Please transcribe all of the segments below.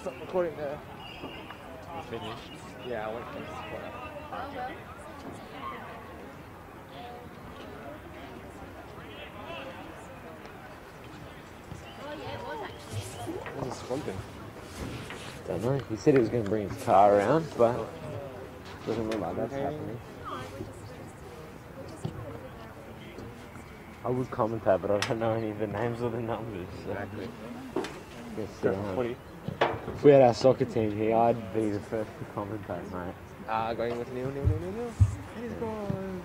stop recording there. Finished? Yeah, I went to this corner. What was Swanton? Don't know. He said he was going to bring his car around, but doesn't look like that's happening. I would commentate, but I don't know any of the names or the numbers. So. Exactly. If we had our soccer team here, I'd be the first to commentate, mate. Going with nil. And he scores.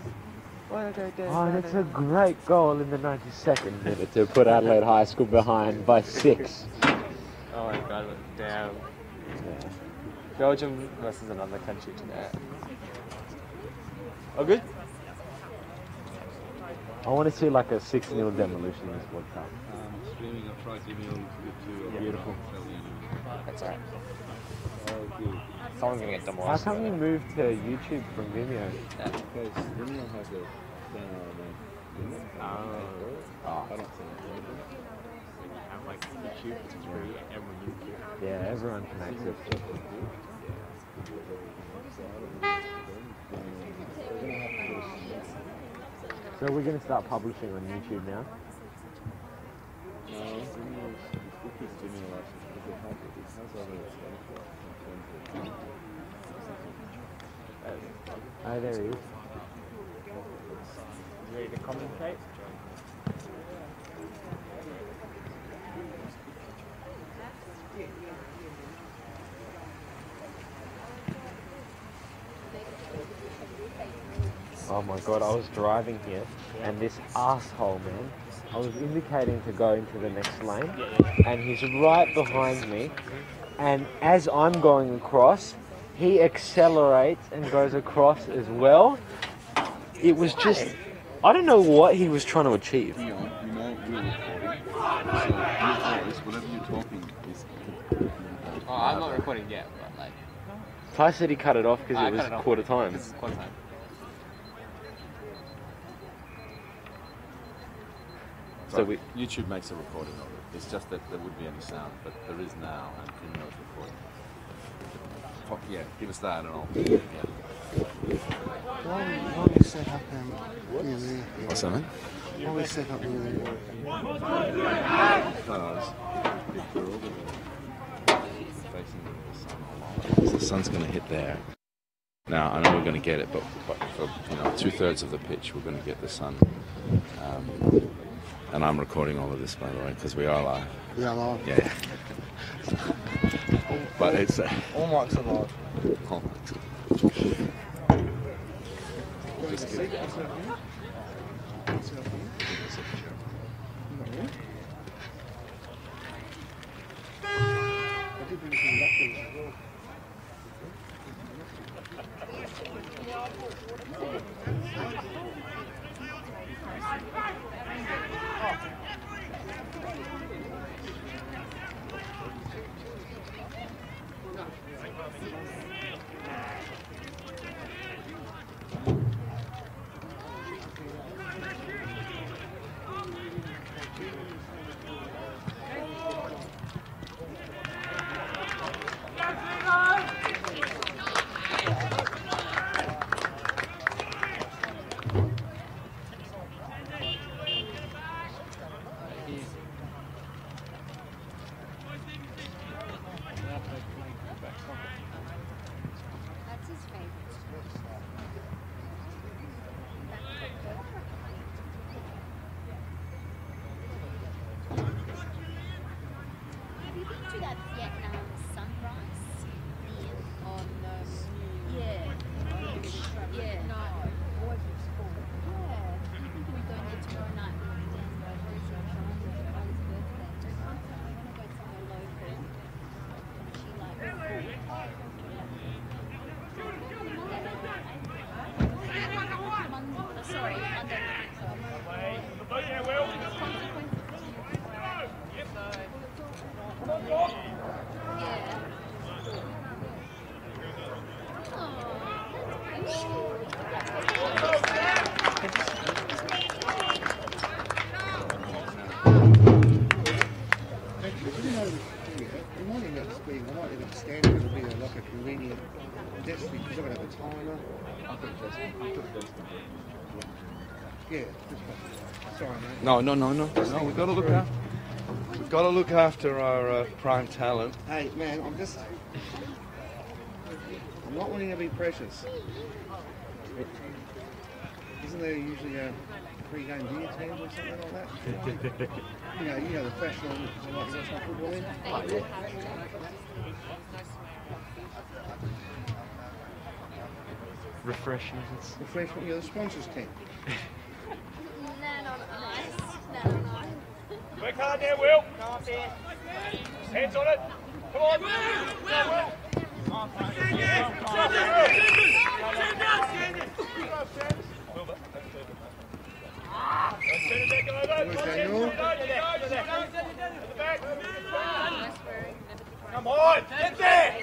What a great day. Oh, that's a great goal in the 92nd minute to put Adelaide High School behind by 6. Oh my god, damn. Yeah. Belgium versus another country today. Oh, good? I want to see like a 6-0 demolition in this World Cup. Streaming a Friday meal to Beautiful. That's alright. Someone's gonna get How demolished. come you moved to YouTube from Vimeo? Because Vimeo has a thing Oh. I don't think Have like YouTube, it's free, everyone YouTube. Yeah, everyone can access it. So we're going to start publishing on YouTube now? No, Vimeo's, it is Vimeo license because it has other stuff. Oh, there he is. Ready to commentate? Oh my god, I was driving here and this asshole, man, I was indicating to go into the next lane and he's right behind me, and as I'm going across, he accelerates and goes across as well. It was just, I don't know what he was trying to achieve. We're recording. So your voice, whatever you're talking is... Oh, I'm not recording yet, but like... Ty said he cut it off because I it was cut it off. quarter time. This is quarter time. So we, YouTube makes a recording of it. It's just that there wouldn't be any sound, but there is now, and Vimeo's recording. Oh, yeah, give us that and I'll... Yeah. Why we set up nearly? What's that, man? Why we set up nearly? The sun's going to hit there. Now, I know we're going to get it, but for 2/3 of the pitch, we're going to get the sun. And I'm recording all of this, by the way, because we are live. Yeah, live. Yeah. But it's... All mics are live. Oh, just get it. That's his favorite sport. Have you been to that Vietnam sunrise on yeah. No. Always in school. Yeah. I think we're going there tomorrow night. Sorry, Monday. The morning that's being like if it's standing, it'll be like a convenient desk because I'm going to have a timer. Yeah, this one. Sorry, mate. No. We've got to look after our prime talent. Hey, man, I'm not wanting to be precious. Isn't there usually a pre-game beer teams or something like that? you know the professional like professional football in. Oh, yeah. Refreshments. Refreshment, the sponsors team. Nan on ice. Nan on ice. Work hard there, Will. Hands on it. Come on. Go, Will. Come on, get there!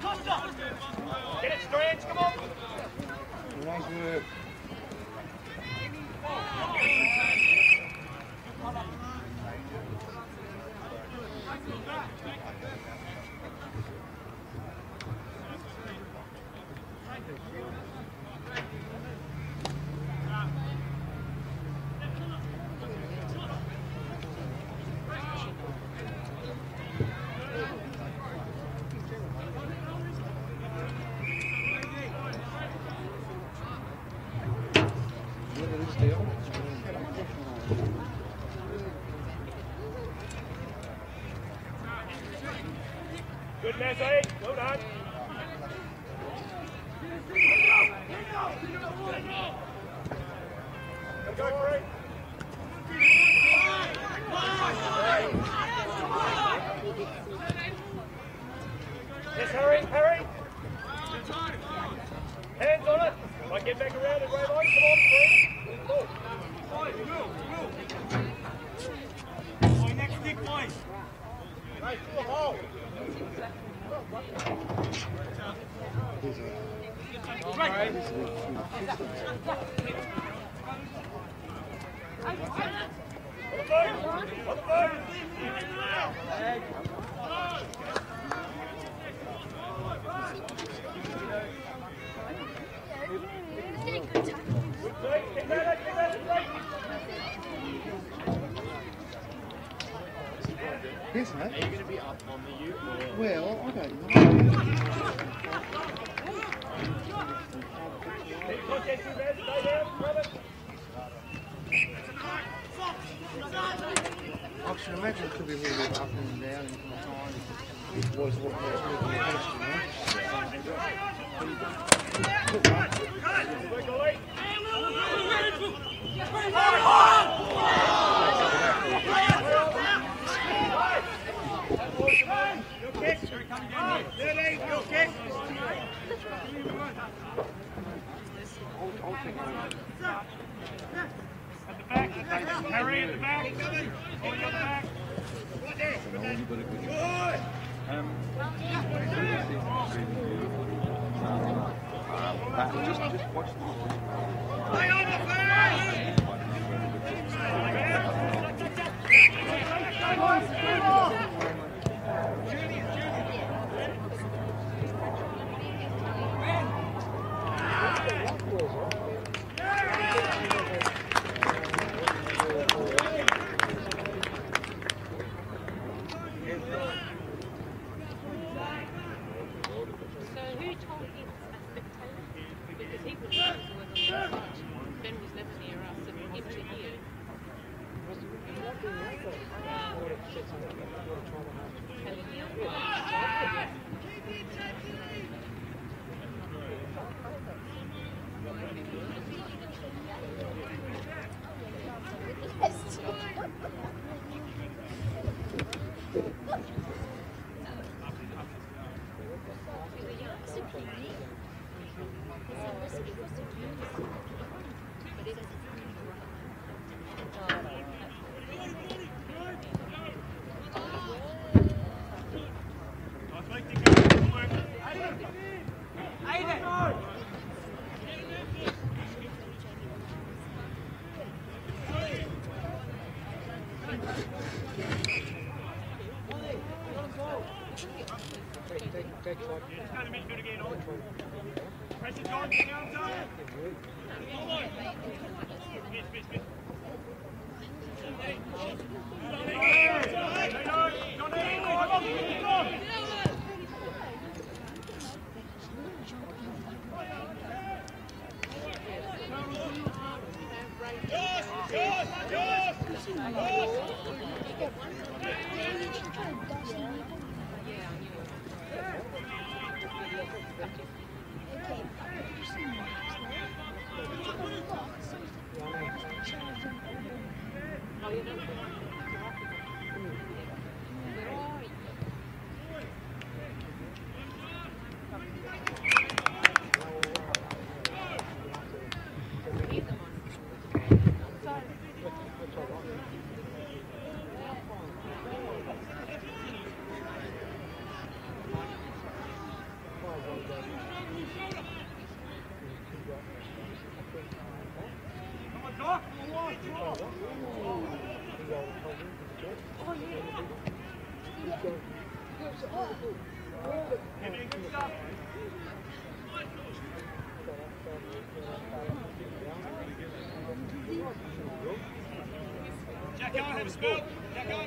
Costa! Get it, Strands, come on! Nice work. Good, Messi. Well done. Go for it. Yes, hurry. Hands on it. Might get back around it, Raymond. Come on, three. Go. Next kick, boys. Right, to the hole. Yes, mate. Are you going to be up on the U or? Well, I don't know. I should imagine it could be a little bit up and down in the time. It was what they were moving the best, Harry at the back. Hold you on the back. Just watch Jack on, have a spell. Jack on.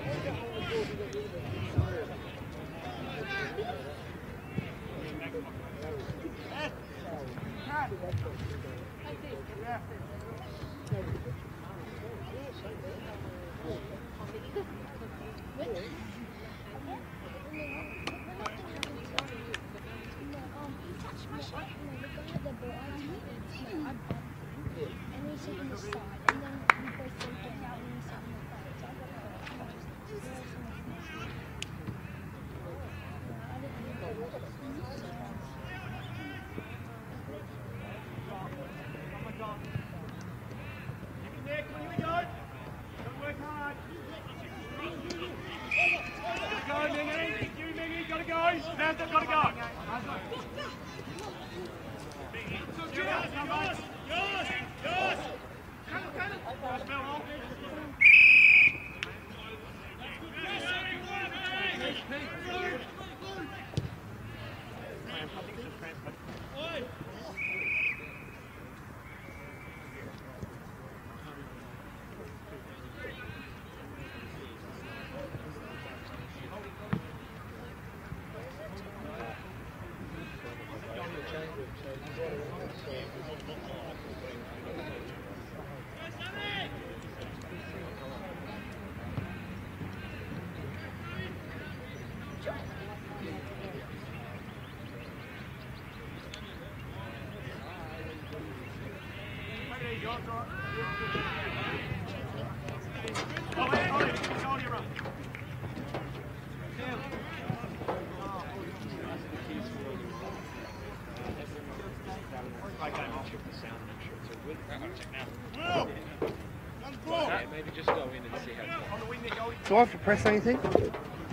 Do I have to press anything?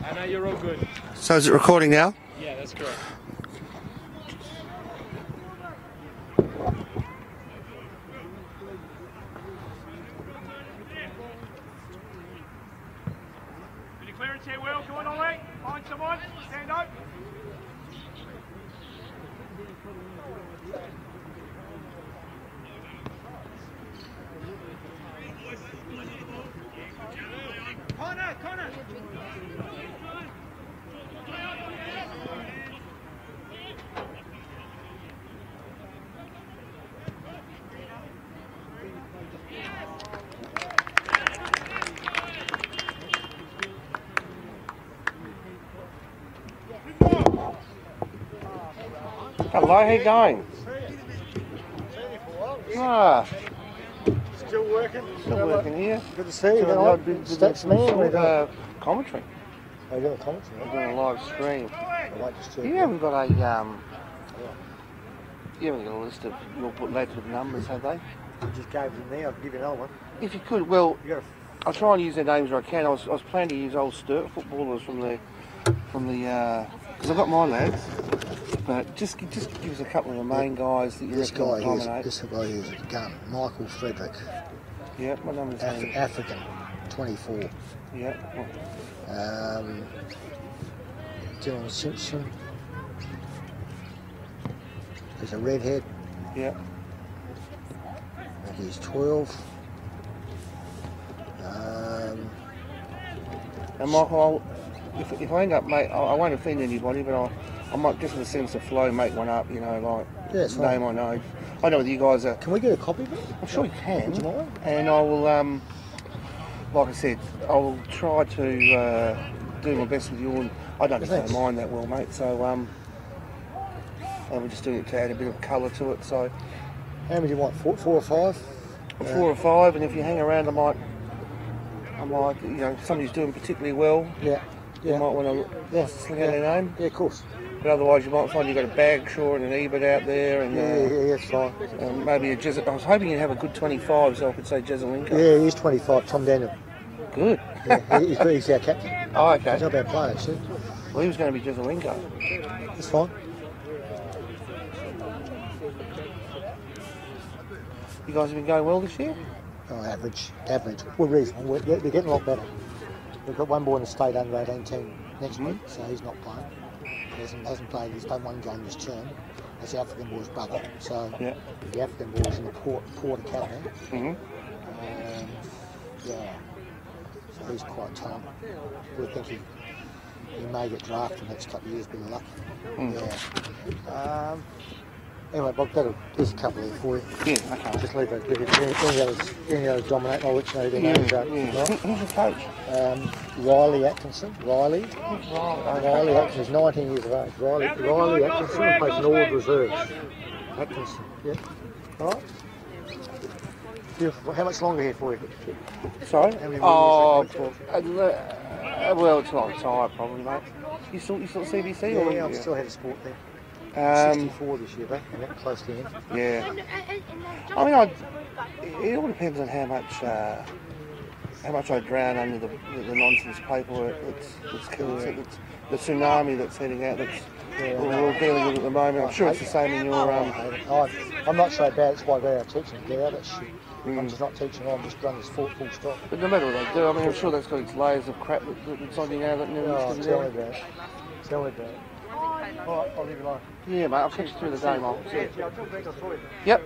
I know you're all good. So is it recording now? Yeah, that's correct. Can you clearance here, Will? Come on, Ollie. Find someone. Stand up. Connor. Hello, how you going? Ah, Still working? still working here. Good to see you. Doing All a right? stats man with commentary. Are you doing commentary? We're doing a live stream. I might just check. You haven't got a you haven't got a list of your lads with numbers, have they? You just gave them there. I'll give you another one. If you could, well, You got I'll try and use their names where I can. I was planning to use old Sturt footballers from the because I've got my lads, but just give us a couple of the main guys that you this reckon will guy dominate. here's this guy here's a gun. Michael Frederick, Yeah, my number's African, 24. Yeah. Dylan Simpson, There's a redhead. Yeah. I think he's 12. And Michael, if I end up, mate, I won't offend anybody, but I might, just in the sense of flow, make one up, you know, like Yeah, it's name I know. I know whether you guys are. Can we get a copy of it? I'm sure you can. Would you mind? And I will, like I said, I will try to do my best with you. And I don't Thanks. mind that well, mate. So, and we're just doing it to add a bit of colour to it. So, How many do you want? Four or five? 4 or 5, and if you hang around, I might, you know, somebody's doing particularly well. Yeah. You Yeah. might want to Yeah. sling out their name. Yeah, of course. But otherwise, you might find you've got a Bagshaw and an Ebert out there, and Yeah, it's fine. maybe a Jez. I was hoping you'd have a good 25, so I could say Jezelenko. Yeah, he's 25, Tom Daniel. Good. Yeah, he's our captain. Oh, He's okay. not a bad player, actually. Well, he was going to be Jezelenko. It's fine. You guys have been going well this year? Oh, average. We're reasonable. They're getting a lot better. We've got one boy in the state under 18 team next week, so he's not playing. He hasn't played. He's done one game this term. That's the African boy's brother. So Yeah. the African boy's in the Port Academy. Mm-hmm. Yeah. So he's quite talented. We think he may get drafted in the next couple of years, bit of luck. Yeah. Anyway, Bob, there's a couple there for you. Yeah, okay. Just leave it. Any others dominate, I'll let you know their names out. Who's your coach? Riley Atkinson. Riley Atkinson is 19 years of age. Riley Atkinson plays in all the reserves. Atkinson, yeah. All right. Beautiful. How much longer here for you? Sorry? How many more years left? Well, it's not retired probably, mate. You still CBC? or Yeah, I'm still head of sport there. 64 this year, though. I'm close to the end. Yeah. I mean, it all depends on how much I drown under the nonsense paperwork that's the tsunami that's heading out. We're all dealing with at the moment. I'm sure it's the same in your. I'm not so bad. It's why they are teaching. Get out of that shit. I'm just not teaching. I'm just running this full stop. But no matter what they do, I mean, I'm sure that's got its layers of crap that's on you now that never Oh, used to be tell me there. about it. Tell me about it. All right, I'll leave you alone. Yeah, mate. I'll catch you through the day, Mike. Yeah, I'll talk back. I'll saw you. Yep.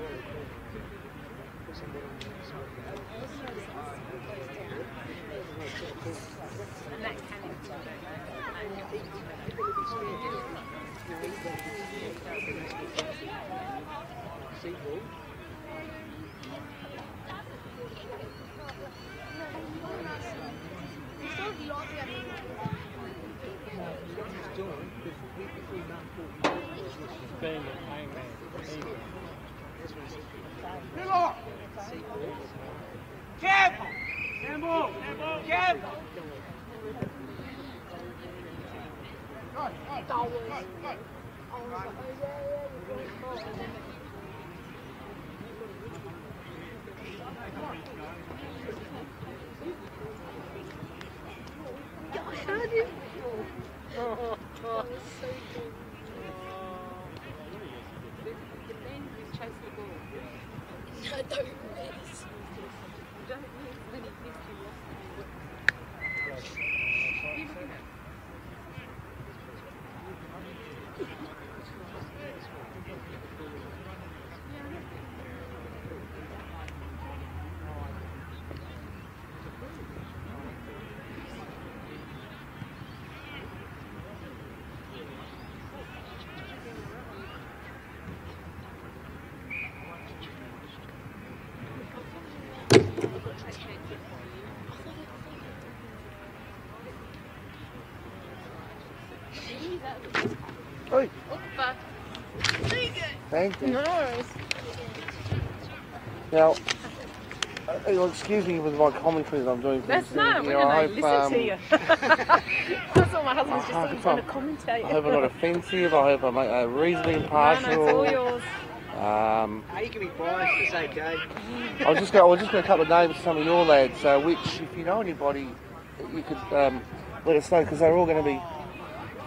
Oi. Thank you. No worries. Now, you'll excuse me with my commentary that I'm doing. For That's this not. thing We're here. going to listen to you. That's what my husband's I just going to commentate. I hope I'm not offensive. I hope I'm reasonably No, impartial. it's all yours. You can be biased, it's okay. I was just going to a couple of names of some of your lads, which, if you know anybody, you could let us know, because they're all going to be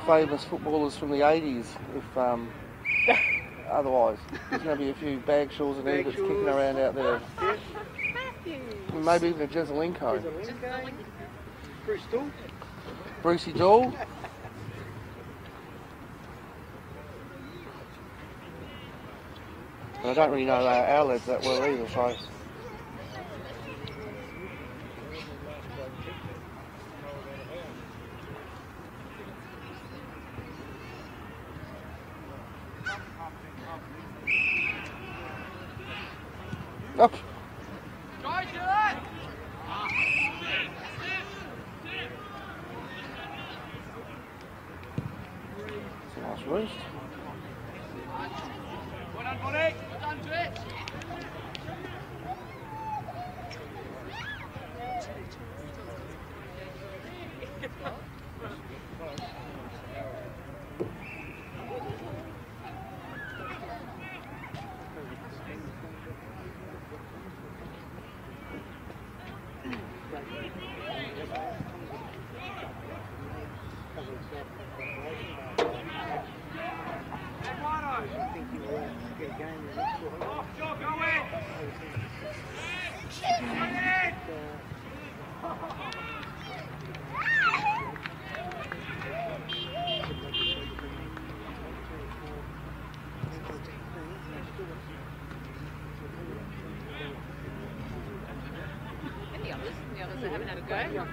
famous footballers from the 80s. If otherwise, there's going to be a few Bagshaws and Eberts kicking around out there. Maybe even a Jezelenko. Bruce Dool. Brucey Dool. And I don't really know our lads that well either, so... Up. Nice roost. Well done, Bonnie. Well done to it. The others that haven't had a go. Yeah.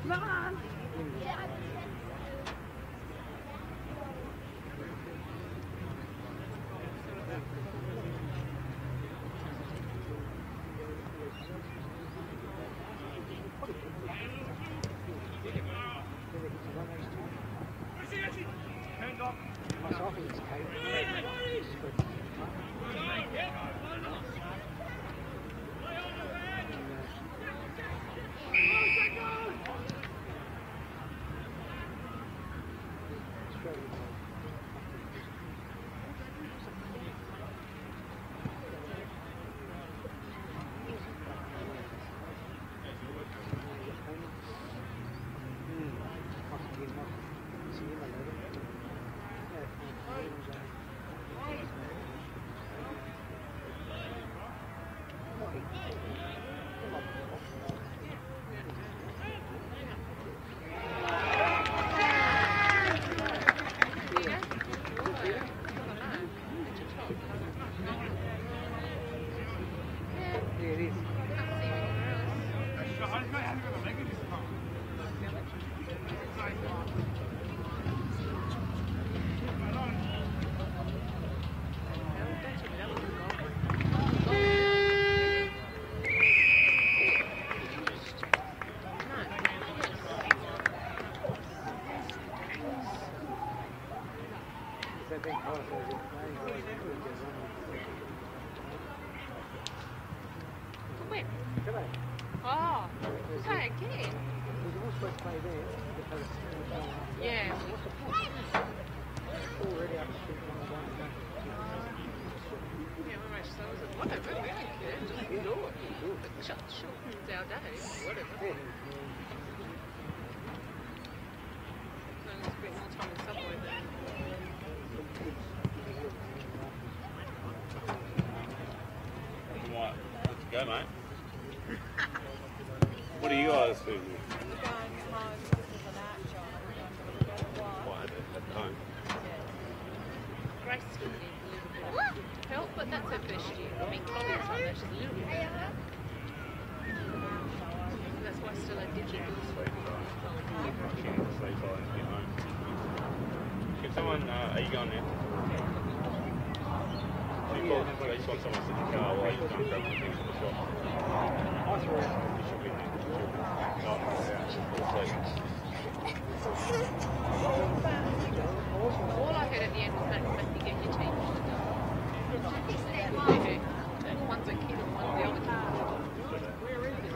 Come on. When? Oh, okay, again. Yeah. Whatever, we don't care, just do it. Shortens our day, whatever. So it's a bit more time in Subway then. Right, let's go, mate. What are you guys doing? Quiet at home. Grace is going to need a little bit of help, but that's her first year. I mean, Chloe's on there, she's a little bit better. That's why I still had digital. Can someone, are you going now? They just want someone to sit in the car while you go and grab some things from the shop. You should be in there. Oh, yeah. All I heard at the end was that you get your team on the dog. Okay. One's a kid and one's the other kid. Where is it?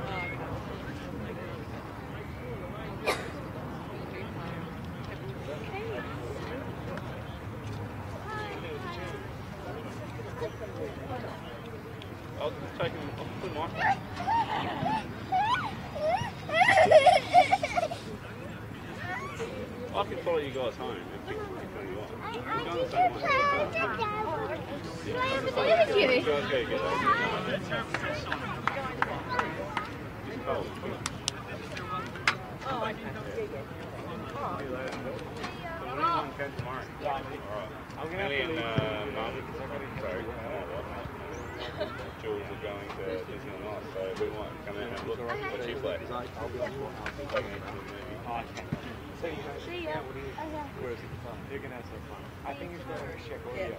I'll take him off the mic. I can follow you guys home and pick where you are. We're going the same way. Ellie and Mum, sorry, Jules are going to Disneyland Ice, so we might come out and have a look what you play. See ya. You're gonna have some fun. I think it's better to check audio.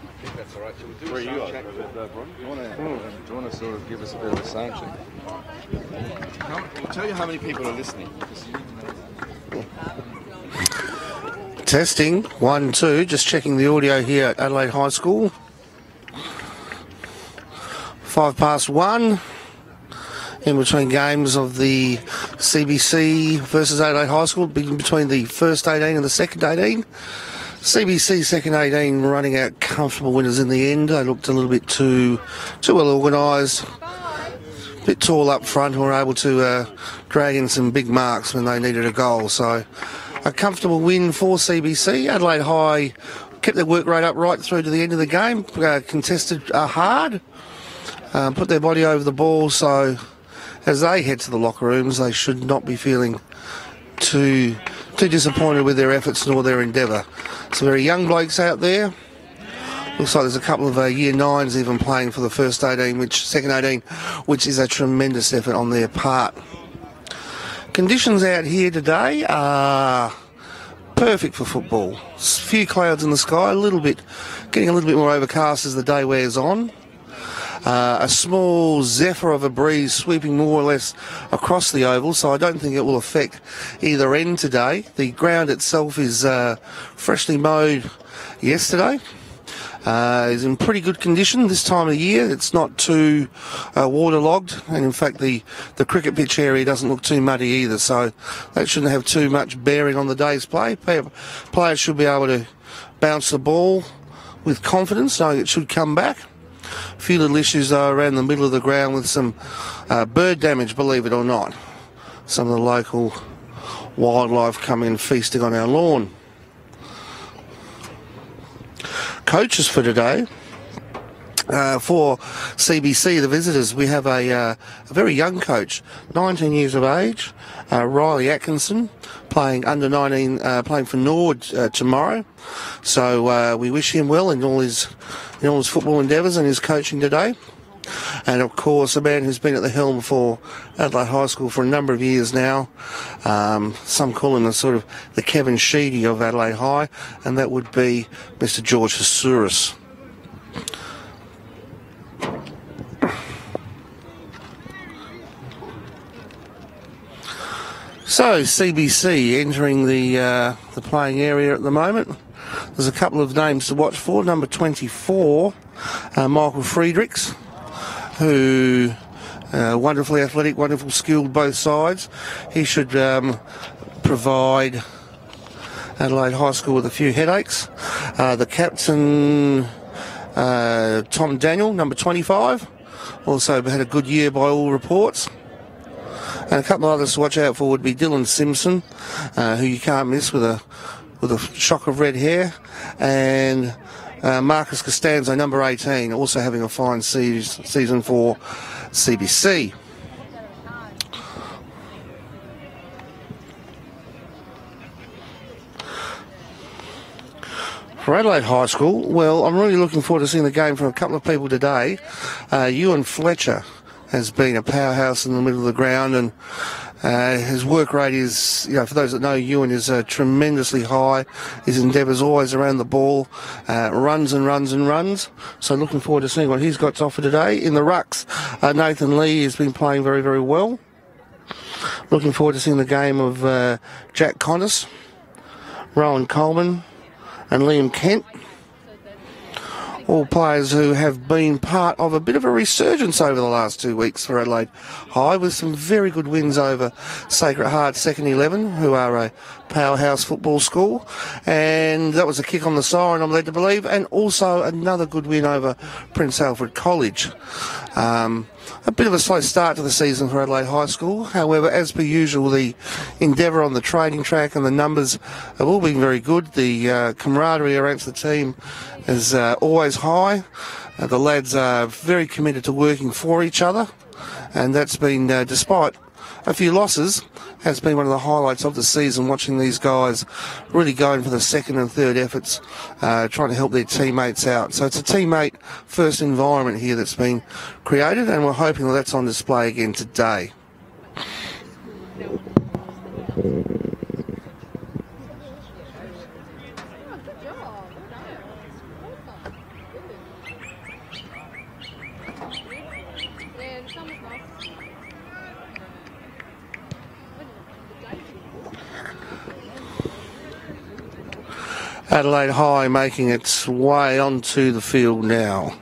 I think that's all right. Shall we do Where a are you sound at? check with Bron? Do you want to sort of give us a bit of a sound check? I'll tell you how many people are listening. Testing 1, 2. Just checking the audio here at Adelaide High School. 1:05. In between games of the CBC versus Adelaide High School, between the first 18 and the second 18. CBC second 18 running out comfortable winners in the end. They looked a little bit too well organised, a bit tall up front, and were able to drag in some big marks when they needed a goal. So a comfortable win for CBC. Adelaide High kept their work rate up right through to the end of the game, contested hard, put their body over the ball, so as they head to the locker rooms, they should not be feeling too disappointed with their efforts nor their endeavour. Some very young blokes out there. Looks like there's a couple of year 9s even playing for the first 18, second 18, which is a tremendous effort on their part. Conditions out here today are perfect for football. Few clouds in the sky, getting a little bit more overcast as the day wears on. A small zephyr of a breeze sweeping more or less across the oval, so I don't think it will affect either end today. The ground itself is freshly mowed yesterday. Is in pretty good condition this time of year. It's not too waterlogged, and in fact the cricket pitch area doesn't look too muddy either, so that shouldn't have too much bearing on the day's play. Players should be able to bounce the ball with confidence, knowing it should come back. A few little issues though around the middle of the ground with some bird damage, believe it or not. Some of the local wildlife coming and feasting on our lawn. Coaches for today. For CBC, the visitors, we have a very young coach, 19 years of age, Riley Atkinson, playing under 19, playing for Nord tomorrow. So we wish him well in all his football endeavours and his coaching today. And of course, a man who's been at the helm for Adelaide High School for a number of years now. Some call him the the Kevin Sheedy of Adelaide High, and that would be Mr. George Hasuris. So CBC entering the playing area at the moment. There's a couple of names to watch for. Number 24, Michael Friedrichs, who wonderfully athletic, wonderful skilled both sides. He should provide Adelaide High School with a few headaches. The captain, Tom Daniel, number 25, also had a good year by all reports. And a couple of others to watch out for would be Dylan Simpson, who you can't miss with a shock of red hair, and Marcus Costanzo, number 18, also having a fine season for CBC. For Adelaide High School, well, I'm really looking forward to seeing the game from a couple of people today. Ewan Fletcher has been a powerhouse in the middle of the ground, and his work rate is, for those that know, Ewan is tremendously high. His endeavours always around the ball, runs and runs and runs. So looking forward to seeing what he's got to offer today. In the rucks, Nathan Lee has been playing very, very well. Looking forward to seeing the game of Jack Connis, Rowan Coleman and Liam Kent. All players who have been part of a bit of a resurgence over the last 2 weeks for Adelaide High, with some very good wins over Sacred Heart Second 11, who are a powerhouse football school, and that was a kick on the siren, I'm led to believe, and also another good win over Prince Alfred College. A bit of a slow start to the season for Adelaide High School. However, as per usual, the endeavour on the training track and the numbers have all been very good. The camaraderie amongst the team is always high. The lads are very committed to working for each other, and that's been, despite a few losses, has been one of the highlights of the season, watching these guys really going for the second and third efforts, trying to help their teammates out. So it's a teammate first environment here that's been created, and we're hoping that that's on display again today. Adelaide High making its way onto the field now.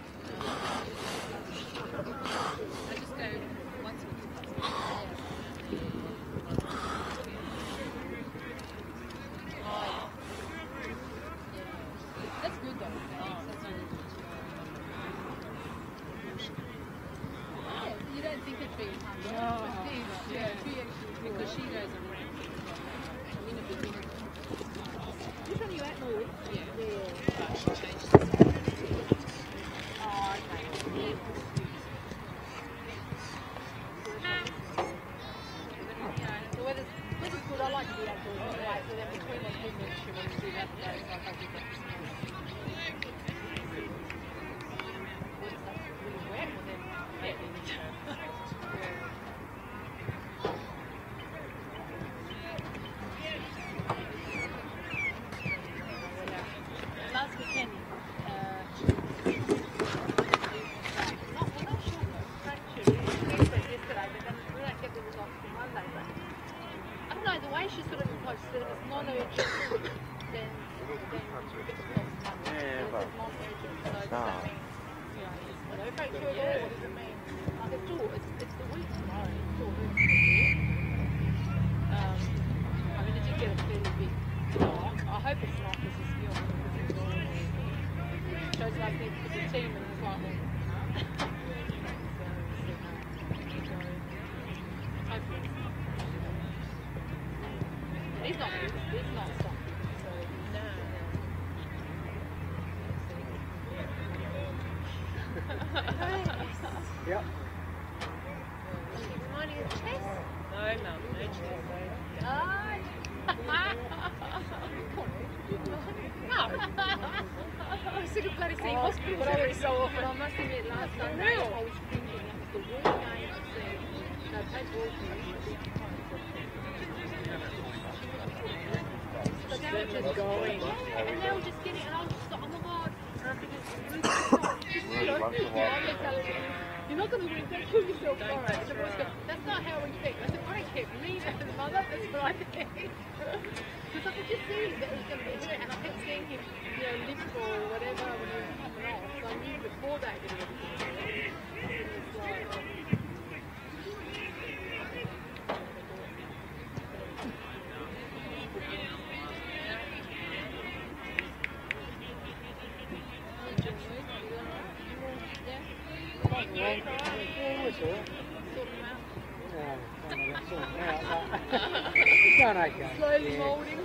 Slowly moulding.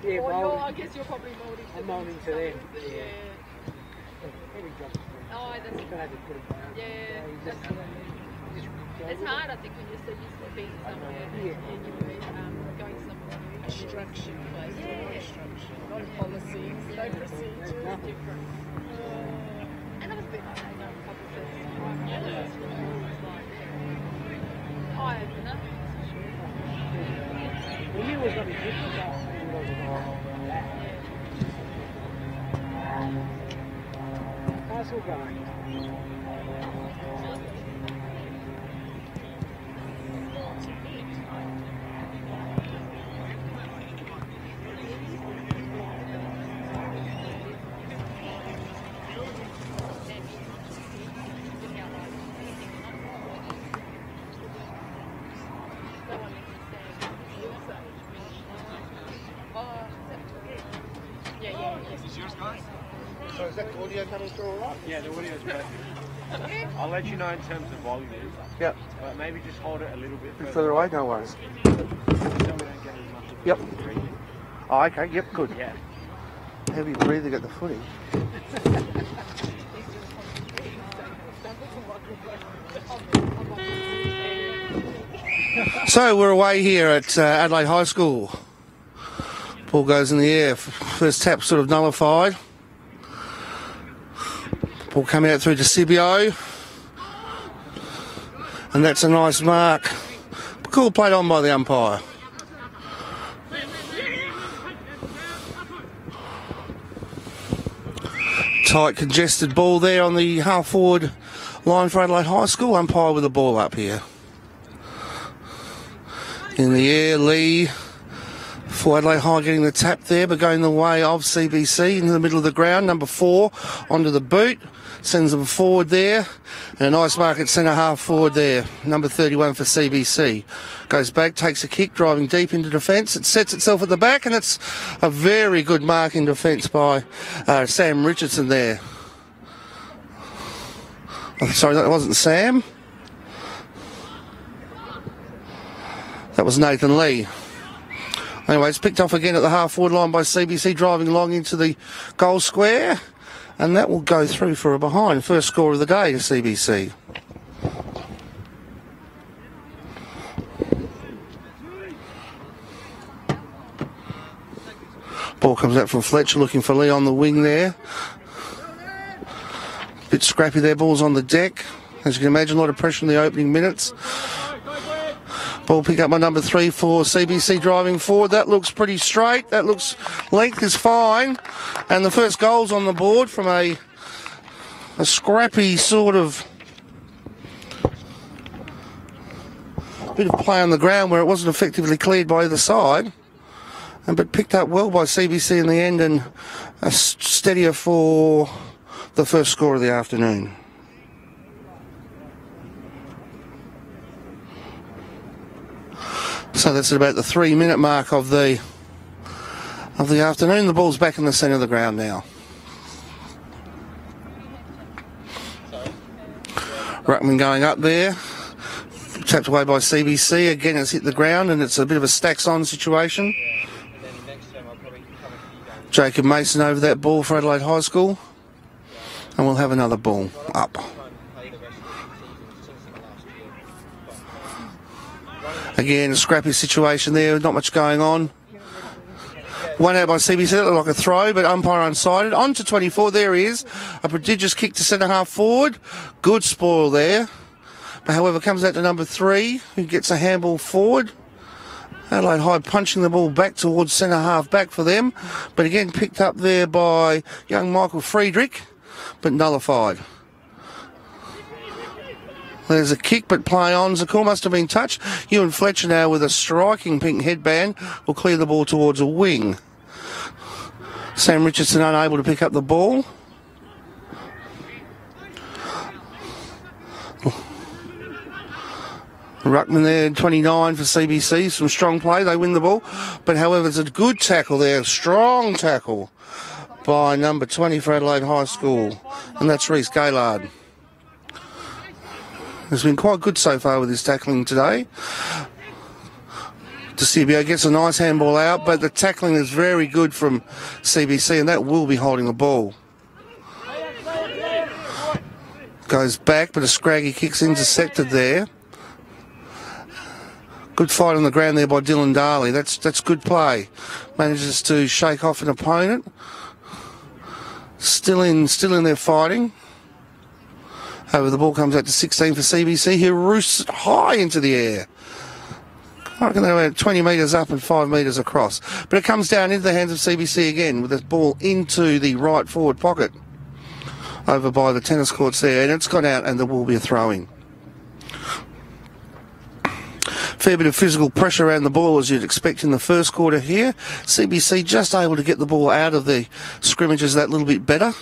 Yeah, well, I guess you're probably moulding. I'm moulding to them. Yeah. Oh, that's good. Yeah. It's hard, I think, when you're so used to being somewhere and you're going somewhere new. Structure, yeah. Structure. No policies, no procedures, different. And that was a bit like that, a couple of things. Eye-opener. We knew it was going to be different, but it wasn't all that. How's it going? So is that audio coming through all right? Yeah, the audio's great. I'll let you know in terms of volume. Yep. But maybe just hold it a little bit further. Further away, no worries. Yep. Oh, okay, yep, good. Yeah. Heavy breathing at the footy. So we're away here at Adelaide High School. Ball goes in the air. First tap sort of nullified. Ball coming out through to Sibio. And that's a nice mark. Cool played on by the umpire. Tight congested ball there on the half forward line for Adelaide High School. Umpire with the ball up here. In the air, Lee for Adelaide High getting the tap there, but going the way of CBC into the middle of the ground. Number 4 onto the boot. Sends them forward there. And a nice mark at centre half forward there. Number 31 for CBC. Goes back, takes a kick, driving deep into defence. It sets itself at the back, and it's a very good mark in defence by Sam Richardson there. Oh, sorry, that wasn't Sam. That was Nathan Lee. Anyway, it's picked off again at the half-forward line by CBC, driving along into the goal square. And that will go through for a behind. First score of the day to CBC. Ball comes out from Fletcher, looking for Lee on the wing there. Bit scrappy there, ball's on the deck. As you can imagine, a lot of pressure in the opening minutes. Ball pick up by number 3 for CBC driving forward. That looks pretty straight. That looks, length is fine. And the first goal's on the board from a scrappy sort of bit of play on the ground where it wasn't effectively cleared by either side. But picked up well by CBC in the end, and a steadier for the first score of the afternoon. So that's at about the 3-minute mark of the afternoon. The ball's back in the centre of the ground now. Ruckman going up there. Tapped away by CBC. Again, it's hit the ground, and it's a bit of a stacks-on situation. Jacob Mason over that ball for Adelaide High School. And we'll have another ball up. Again, a scrappy situation there, not much going on. One out by CBC, that looked like a throw, but umpire unsighted. On to 24, there he is. A prodigious kick to centre half forward. Good spoil there. But however, comes out to number 3, who gets a handball forward. Adelaide High punching the ball back towards centre half back for them. But again, picked up there by young Michael Friedrich, but nullified. There's a kick, but play on. Zakul must have been touched. Ewan Fletcher now with a striking pink headband will clear the ball towards a wing. Sam Richardson unable to pick up the ball. Ruckman there, 29 for CBC. Some strong play. They win the ball. But however, it's a good tackle there. Strong tackle by number 20 for Adelaide High School. And that's Reece Gaylard. Has been quite good so far with his tackling today. DeCibio gets a nice handball out, but the tackling is very good from CBC, and that will be holding the ball. Goes back, but a scraggy kick's intercepted there. Good fight on the ground there by Dylan Darley. That's good play. Manages to shake off an opponent. Still in there fighting. However, the ball comes out to 16 for CBC, who roosts high into the air. I reckon they're about 20 metres up and 5 metres across. But it comes down into the hands of CBC again with the ball into the right forward pocket over by the tennis courts there. And it's gone out, and there will be a throw-in. Fair bit of physical pressure around the ball, as you'd expect in the first quarter here. CBC just able to get the ball out of the scrimmages that little bit better,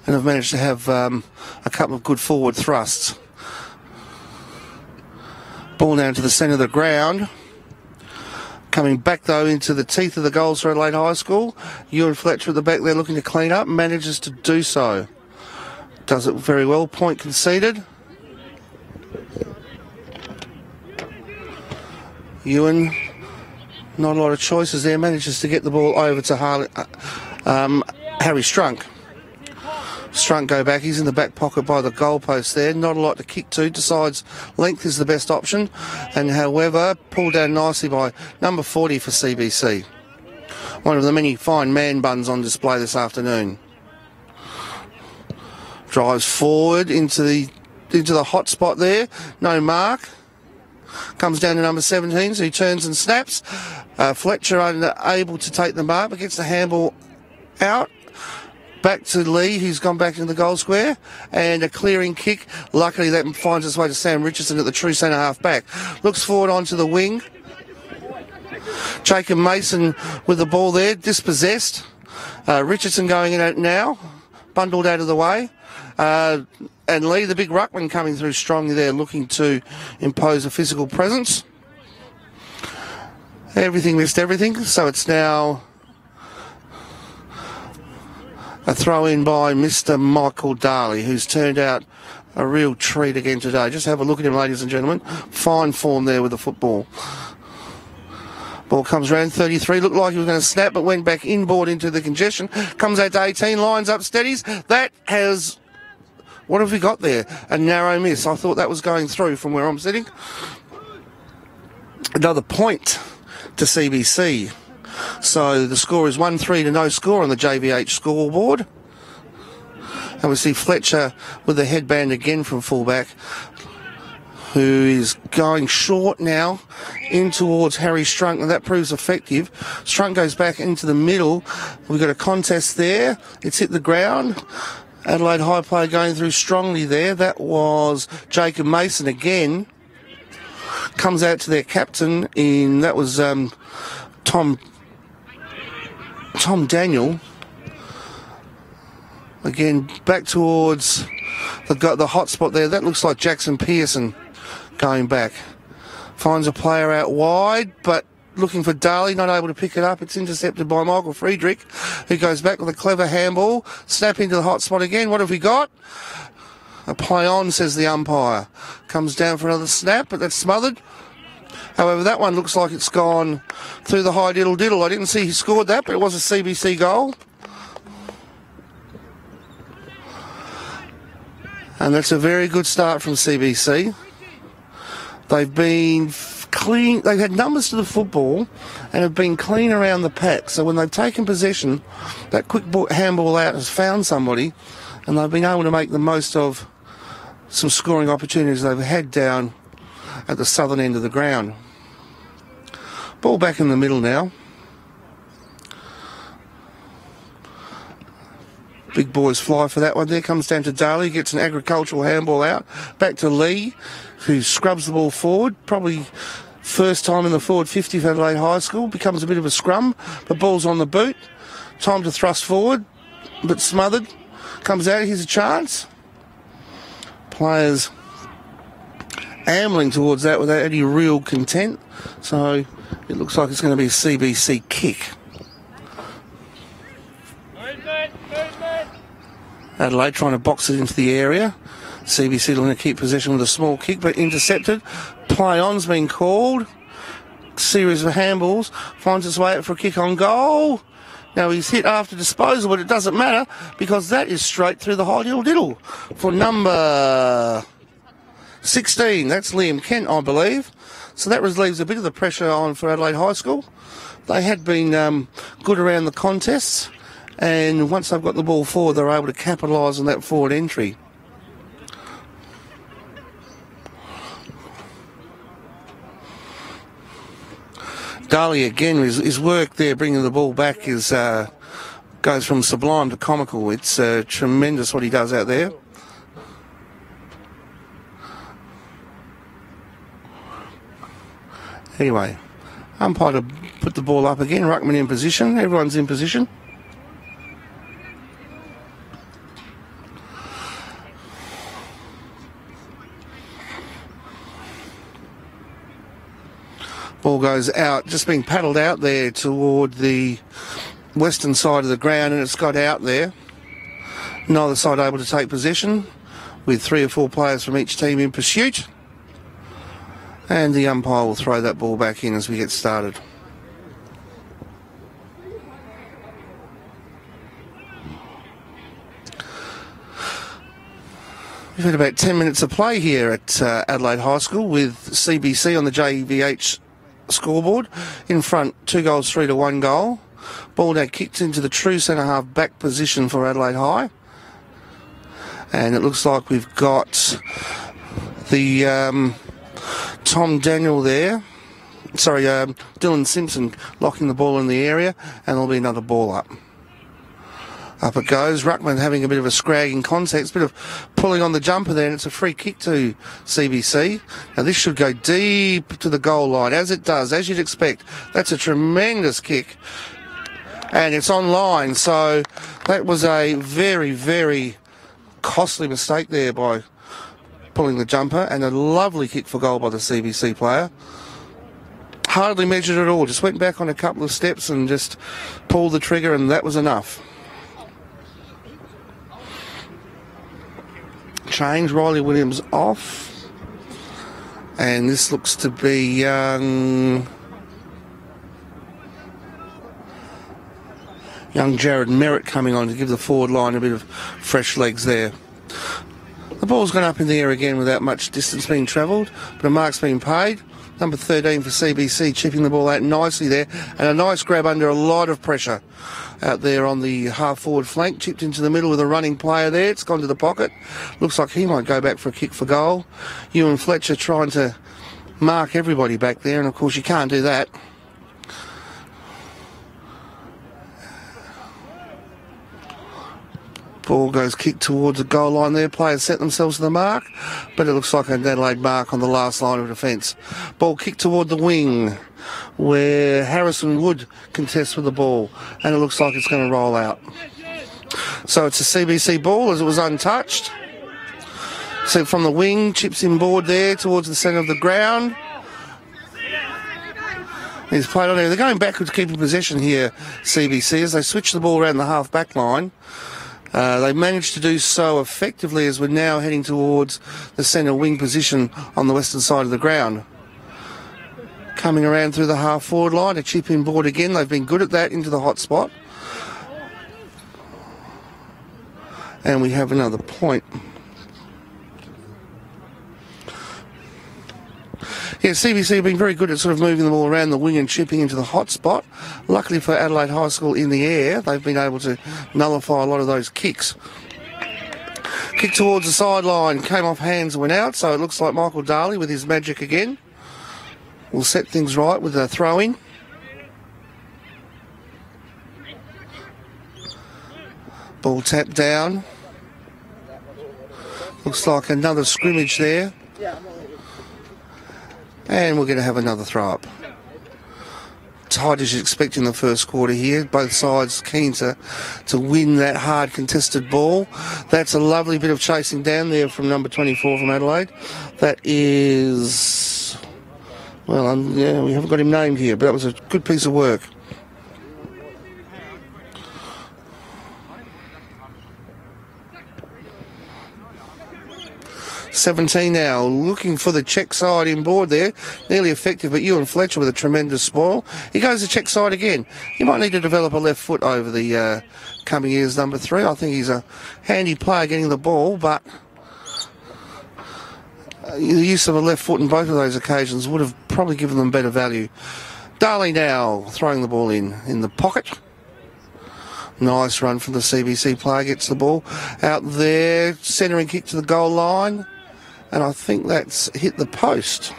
and have managed to have a couple of good forward thrusts. Ball down to the centre of the ground. Coming back, though, into the teeth of the goals for Adelaide High School. Ewan Fletcher at the back there looking to clean up, manages to do so. Does it very well. Point conceded. Ewan, not a lot of choices there. Manages to get the ball over to Harry Strunk. Strunk go back. He's in the back pocket by the goalpost there. Not a lot to kick to. Decides length is the best option. And however, pulled down nicely by number 40 for CBC. One of the many fine man buns on display this afternoon. Drives forward into the hot spot there. No mark. Comes down to number 17, so he turns and snaps. Fletcher unable to take the mark, but gets the handball out. Back to Lee, who's gone back into the goal square. And a clearing kick. Luckily, that finds its way to Sam Richardson at the true centre half back. Looks forward onto the wing. Jacob Mason with the ball there, dispossessed. Richardson going in it now. Bundled out of the way. And Lee, the big ruckman, coming through strongly there, looking to impose a physical presence. Everything missed everything, so it's now a throw-in by Mr. Michael Darley, who's turned out a real treat again today. Just have a look at him, ladies and gentlemen. Fine form there with the football. Ball comes round 33, looked like he was going to snap, but went back inboard into the congestion. Comes out to 18, lines up, steadies. That has... What have we got there? A narrow miss. I thought that was going through from where I'm sitting. Another point to CBC. So the score is 1-3 to no score on the JVH scoreboard. And we see Fletcher with the headband again from fullback, who is going short now in towards Harry Strunk, and that proves effective. Strunk goes back into the middle. We've got a contest there. It's hit the ground. Adelaide High player going through strongly there. That was Jacob Mason again. Comes out to their captain that was Tom Daniel. Again, back towards the hot spot there. That looks like Jackson Pearson going back. Finds a player out wide, but looking for Darley, not able to pick it up. It's intercepted by Michael Friedrich, who goes back with a clever handball. Snap into the hot spot again. What have we got? A play on, says the umpire. Comes down for another snap, but that's smothered. However, that one looks like it's gone through the high diddle-diddle. I didn't see he scored that, but it was a CBC goal. And that's a very good start from CBC. They've been clean. They've had numbers to the football and have been clean around the pack. So when they've taken possession, that quick handball out has found somebody, and they've been able to make the most of some scoring opportunities they've had down at the southern end of the ground. Ball back in the middle now. Big boys fly for that one. There comes down to Darley, gets an agricultural handball out. Back to Lee, who scrubs the ball forward. Probably first time in the forward 50 for Adelaide High School. Becomes a bit of a scrum. The ball's on the boot. Time to thrust forward, but smothered. Comes out, here's a chance. Players ambling towards that without any real content. So it looks like it's going to be a CBC kick. Adelaide trying to box it into the area. CBC going to keep possession with a small kick, but intercepted. Play on's been called. Series of handballs. Finds its way out for a kick on goal. Now he's hit after disposal, but it doesn't matter because that is straight through the high diddle for number 16. That's Liam Kent, I believe. So that relieves a bit of the pressure on for Adelaide High School. They had been good around the contests, and once they've got the ball forward, they're able to capitalise on that forward entry. Darley again, his work there bringing the ball back is goes from sublime to comical. It's tremendous what he does out there. Anyway, umpire to put the ball up again. Ruckman in position. Everyone's in position. Ball goes out, just being paddled out there toward the western side of the ground, and it's got out there. Neither side able to take possession, with 3 or 4 players from each team in pursuit. And the umpire will throw that ball back in as we get started. We've had about 10 minutes of play here at Adelaide High School with CBC on the JVH scoreboard. In front, 2 goals, 3 to 1 goal. Ball now kicked into the true centre-half back position for Adelaide High. And it looks like we've got the Tom Daniel there. Sorry, Dylan Simpson locking the ball in the area, and there'll be another ball up. Up it goes. Ruckman having a bit of a scragging context, bit of pulling on the jumper there, and it's a free kick to CBC. Now this should go deep to the goal line, as it does, as you'd expect. That's a tremendous kick. And it's online, so that was a very, very costly mistake there by pulling the jumper, and a lovely kick for goal by the CBC player. Hardly measured at all, just went back on a couple of steps and just pulled the trigger, and that was enough. Change, Riley Williams off, and this looks to be young Jared Merritt coming on to give the forward line a bit of fresh legs there. The ball's gone up in the air again without much distance being travelled, but a mark's been paid. Number 13 for CBC chipping the ball out nicely there, and a nice grab under a lot of pressure out there on the half-forward flank. Chipped into the middle with a running player there. It's gone to the pocket. Looks like he might go back for a kick for goal. Ewan Fletcher trying to mark everybody back there, and of course you can't do that. Ball goes kicked towards the goal line there. Players set themselves to the mark, but it looks like an Adelaide mark on the last line of defence. Ball kicked toward the wing, where Harrison Wood contests with the ball, and it looks like it's going to roll out. So it's a CBC ball as it was untouched. So from the wing, chips inboard there towards the centre of the ground. He's played on there. They're going backwards, keeping possession here, CBC, as they switch the ball around the half-back line. They managed to do so effectively as we're now heading towards the centre wing position on the western side of the ground. Coming around through the half-forward line, a chip inboard again. They've been good at that into the hot spot. And we have another point. Yeah, CBC have been very good at sort of moving them all around the wing and chipping into the hot spot. Luckily for Adelaide High School in the air, they've been able to nullify a lot of those kicks. Kick towards the sideline, came off hands and went out, so it looks like Michael Darley with his magic again will set things right with a throw-in. Ball tapped down. Looks like another scrimmage there. And we're going to have another throw-up. Tight as you'd expect in the first quarter here. Both sides keen to win that hard contested ball. That's a lovely bit of chasing down there from number 24 from Adelaide. That is... Well, yeah, we haven't got him named here, but that was a good piece of work. .17 now, looking for the check side inboard there. Nearly effective, but Ewan Fletcher with a tremendous spoil. He goes to check side again. He might need to develop a left foot over the coming years, number 3. I think he's a handy player getting the ball, but the use of a left foot in both of those occasions would have probably given them better value. Darley now throwing the ball in the pocket. Nice run from the CBC player, gets the ball out there, centering kick to the goal line. And I think that's hit the post.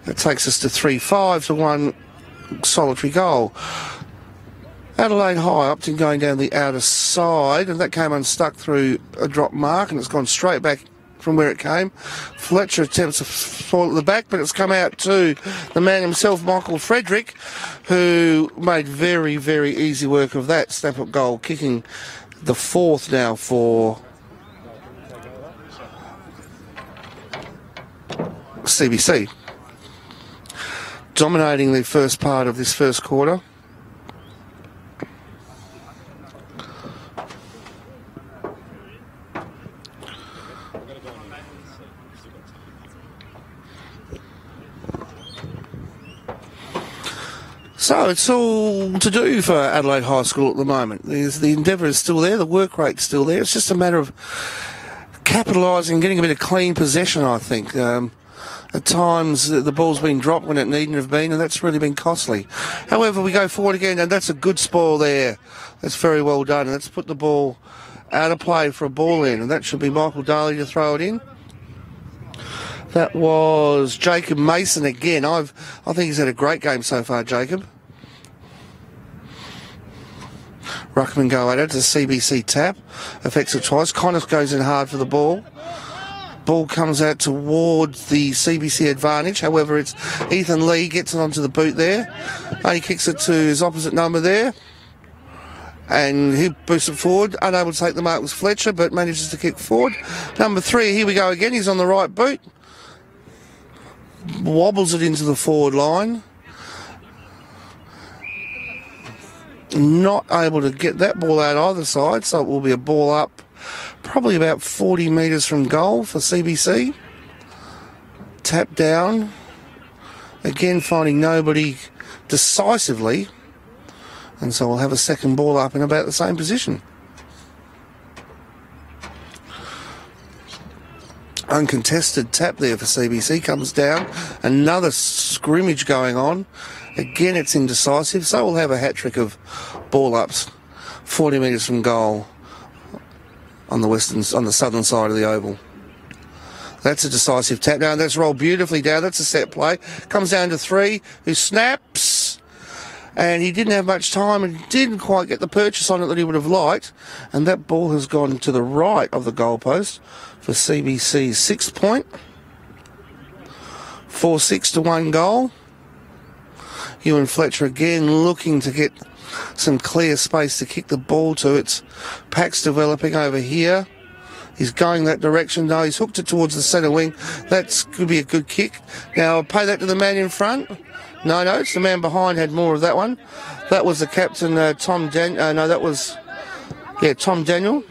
That takes us to 3-5 to 1 solitary goal. Adelaide High opting going down the outer side, and that came unstuck through a drop mark, and it's gone straight back from where it came. Fletcher attempts to fall at the back, but it's come out to the man himself, Michael Frederick, who made very, very easy work of that snap-up goal, kicking the 4th now for CBC. Dominating the first part of this first quarter. So it's all to do for Adelaide High School at the moment. The endeavour is still there, the work rate's still there. It's just a matter of capitalising, getting a bit of clean possession, I think. At times the ball's been dropped when it needn't have been, and that's really been costly. However, we go forward again, and that's a good spoil there. That's very well done, and let's put the ball out of play for a ball in, and that should be Michael Daly to throw it in. That was Jacob Mason again. I think he's had a great game so far, Jacob. Ruckman go at it. It's a CBC tap. Affects it twice. Connors goes in hard for the ball. Ball comes out towards the CBC advantage. However, it's Ethan Lee gets it onto the boot there. He kicks it to his opposite number there. And he boosts it forward. Unable to take the mark was Fletcher, but manages to kick forward. Number 3, here we go again. He's on the right boot. Wobbles it into the forward line. Not able to get that ball out either side, so it will be a ball up probably about 40 metres from goal for CBC. Tap down. Again, finding nobody decisively. And so we'll have a second ball up in about the same position. Uncontested tap there for CBC. Comes down. Another scrimmage going on. Again, it's indecisive. So we'll have a hat-trick of ball ups 40 metres from goal on the southern side of the oval. That's a decisive tap down. That's rolled beautifully down. That's a set play. Comes down to 3, who snaps. And he didn't have much time and didn't quite get the purchase on it that he would have liked. And that ball has gone to the right of the goalpost for CBC's 6th point. 4-6 to 1 goal. Ewan Fletcher again looking to get some clear space to kick the ball to. Its pack's developing over here. He's going that direction now. He's hooked it towards the centre wing. That could be a good kick. Now I'll pay that to the man in front. No, it's the man behind had more of that one. That was the captain, Tom Daniel. No, that was, Tom Daniel.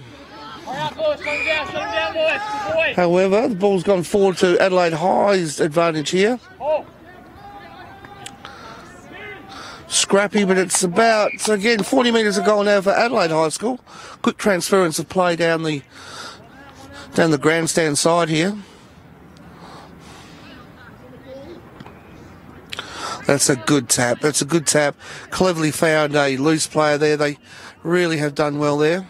However, the ball's gone forward to Adelaide High's advantage here. Scrappy, but it's about, so again, 40 metres of goal now for Adelaide High School. Quick transference of play down the grandstand side here. That's a good tap. That's a good tap. Cleverly found a loose player there. They really have done well there.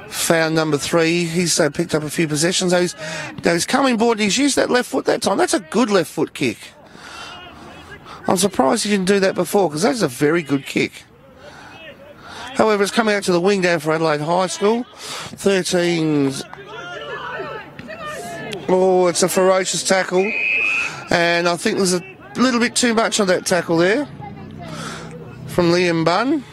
Found number 3. He's picked up a few possessions. Now he's coming board and he's used that left foot that time. That's a good left foot kick. I'm surprised he didn't do that before because that's a very good kick. However, it's coming out to the wing down for Adelaide High School. 13's... Oh, it's a ferocious tackle. And I think there's a little bit too much on that tackle there from Liam Bunn.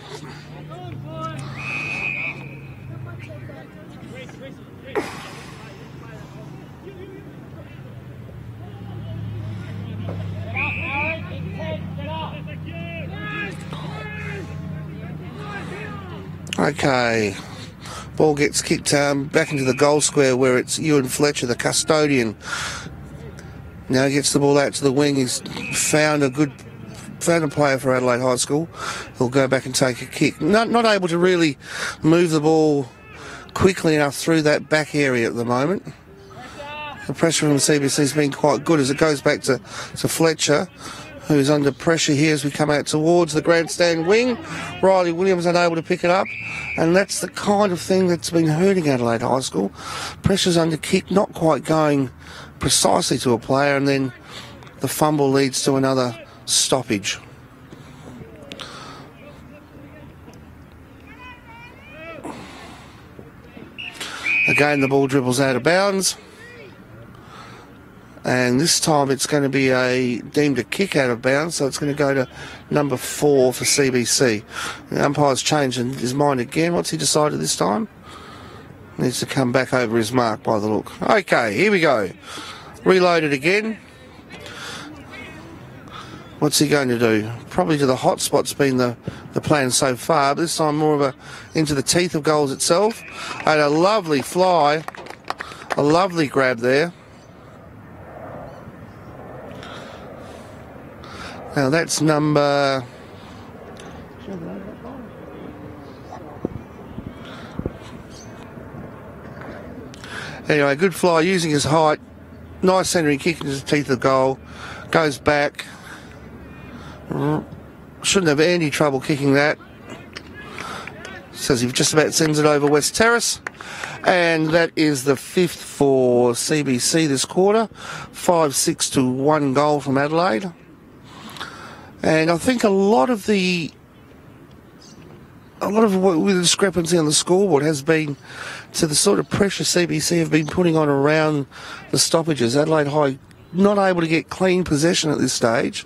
Okay, ball gets kicked back into the goal square where it's Ewan Fletcher, the custodian. Now he gets the ball out to the wing. He's found a player for Adelaide High School. He'll go back and take a kick. Not able to really move the ball quickly enough through that back area at the moment. The pressure from CBC has been quite good as it goes back to Fletcher, who's under pressure here as we come out towards the grandstand wing. Riley Williams unable to pick it up, and that's the kind of thing that's been hurting Adelaide High School. Pressure's under kick, not quite going precisely to a player, and then the fumble leads to another stoppage. Again, the ball dribbles out of bounds. And this time it's going to be deemed a kick out of bounds, so it's going to go to number 4 for CBC. The umpire's changed his mind again. What's he decided this time? Needs to come back over his mark by the look. Okay, here we go. Reloaded again. What's he going to do? Probably to the hot spot's been the plan so far, but this time more of a into the teeth of goals itself. And a lovely fly, a lovely grab there. Now that's number... Anyway, good fly using his height. Nice centering kick into the teeth of the goal. Goes back. Shouldn't have any trouble kicking that. Says he just about sends it over West Terrace. And that is the 5th for CBC this quarter. 5-6 to 1 goal from Adelaide. And I think a lot of the discrepancy on the scoreboard has been to the sort of pressure CBC have been putting on around the stoppages. Adelaide High not able to get clean possession at this stage.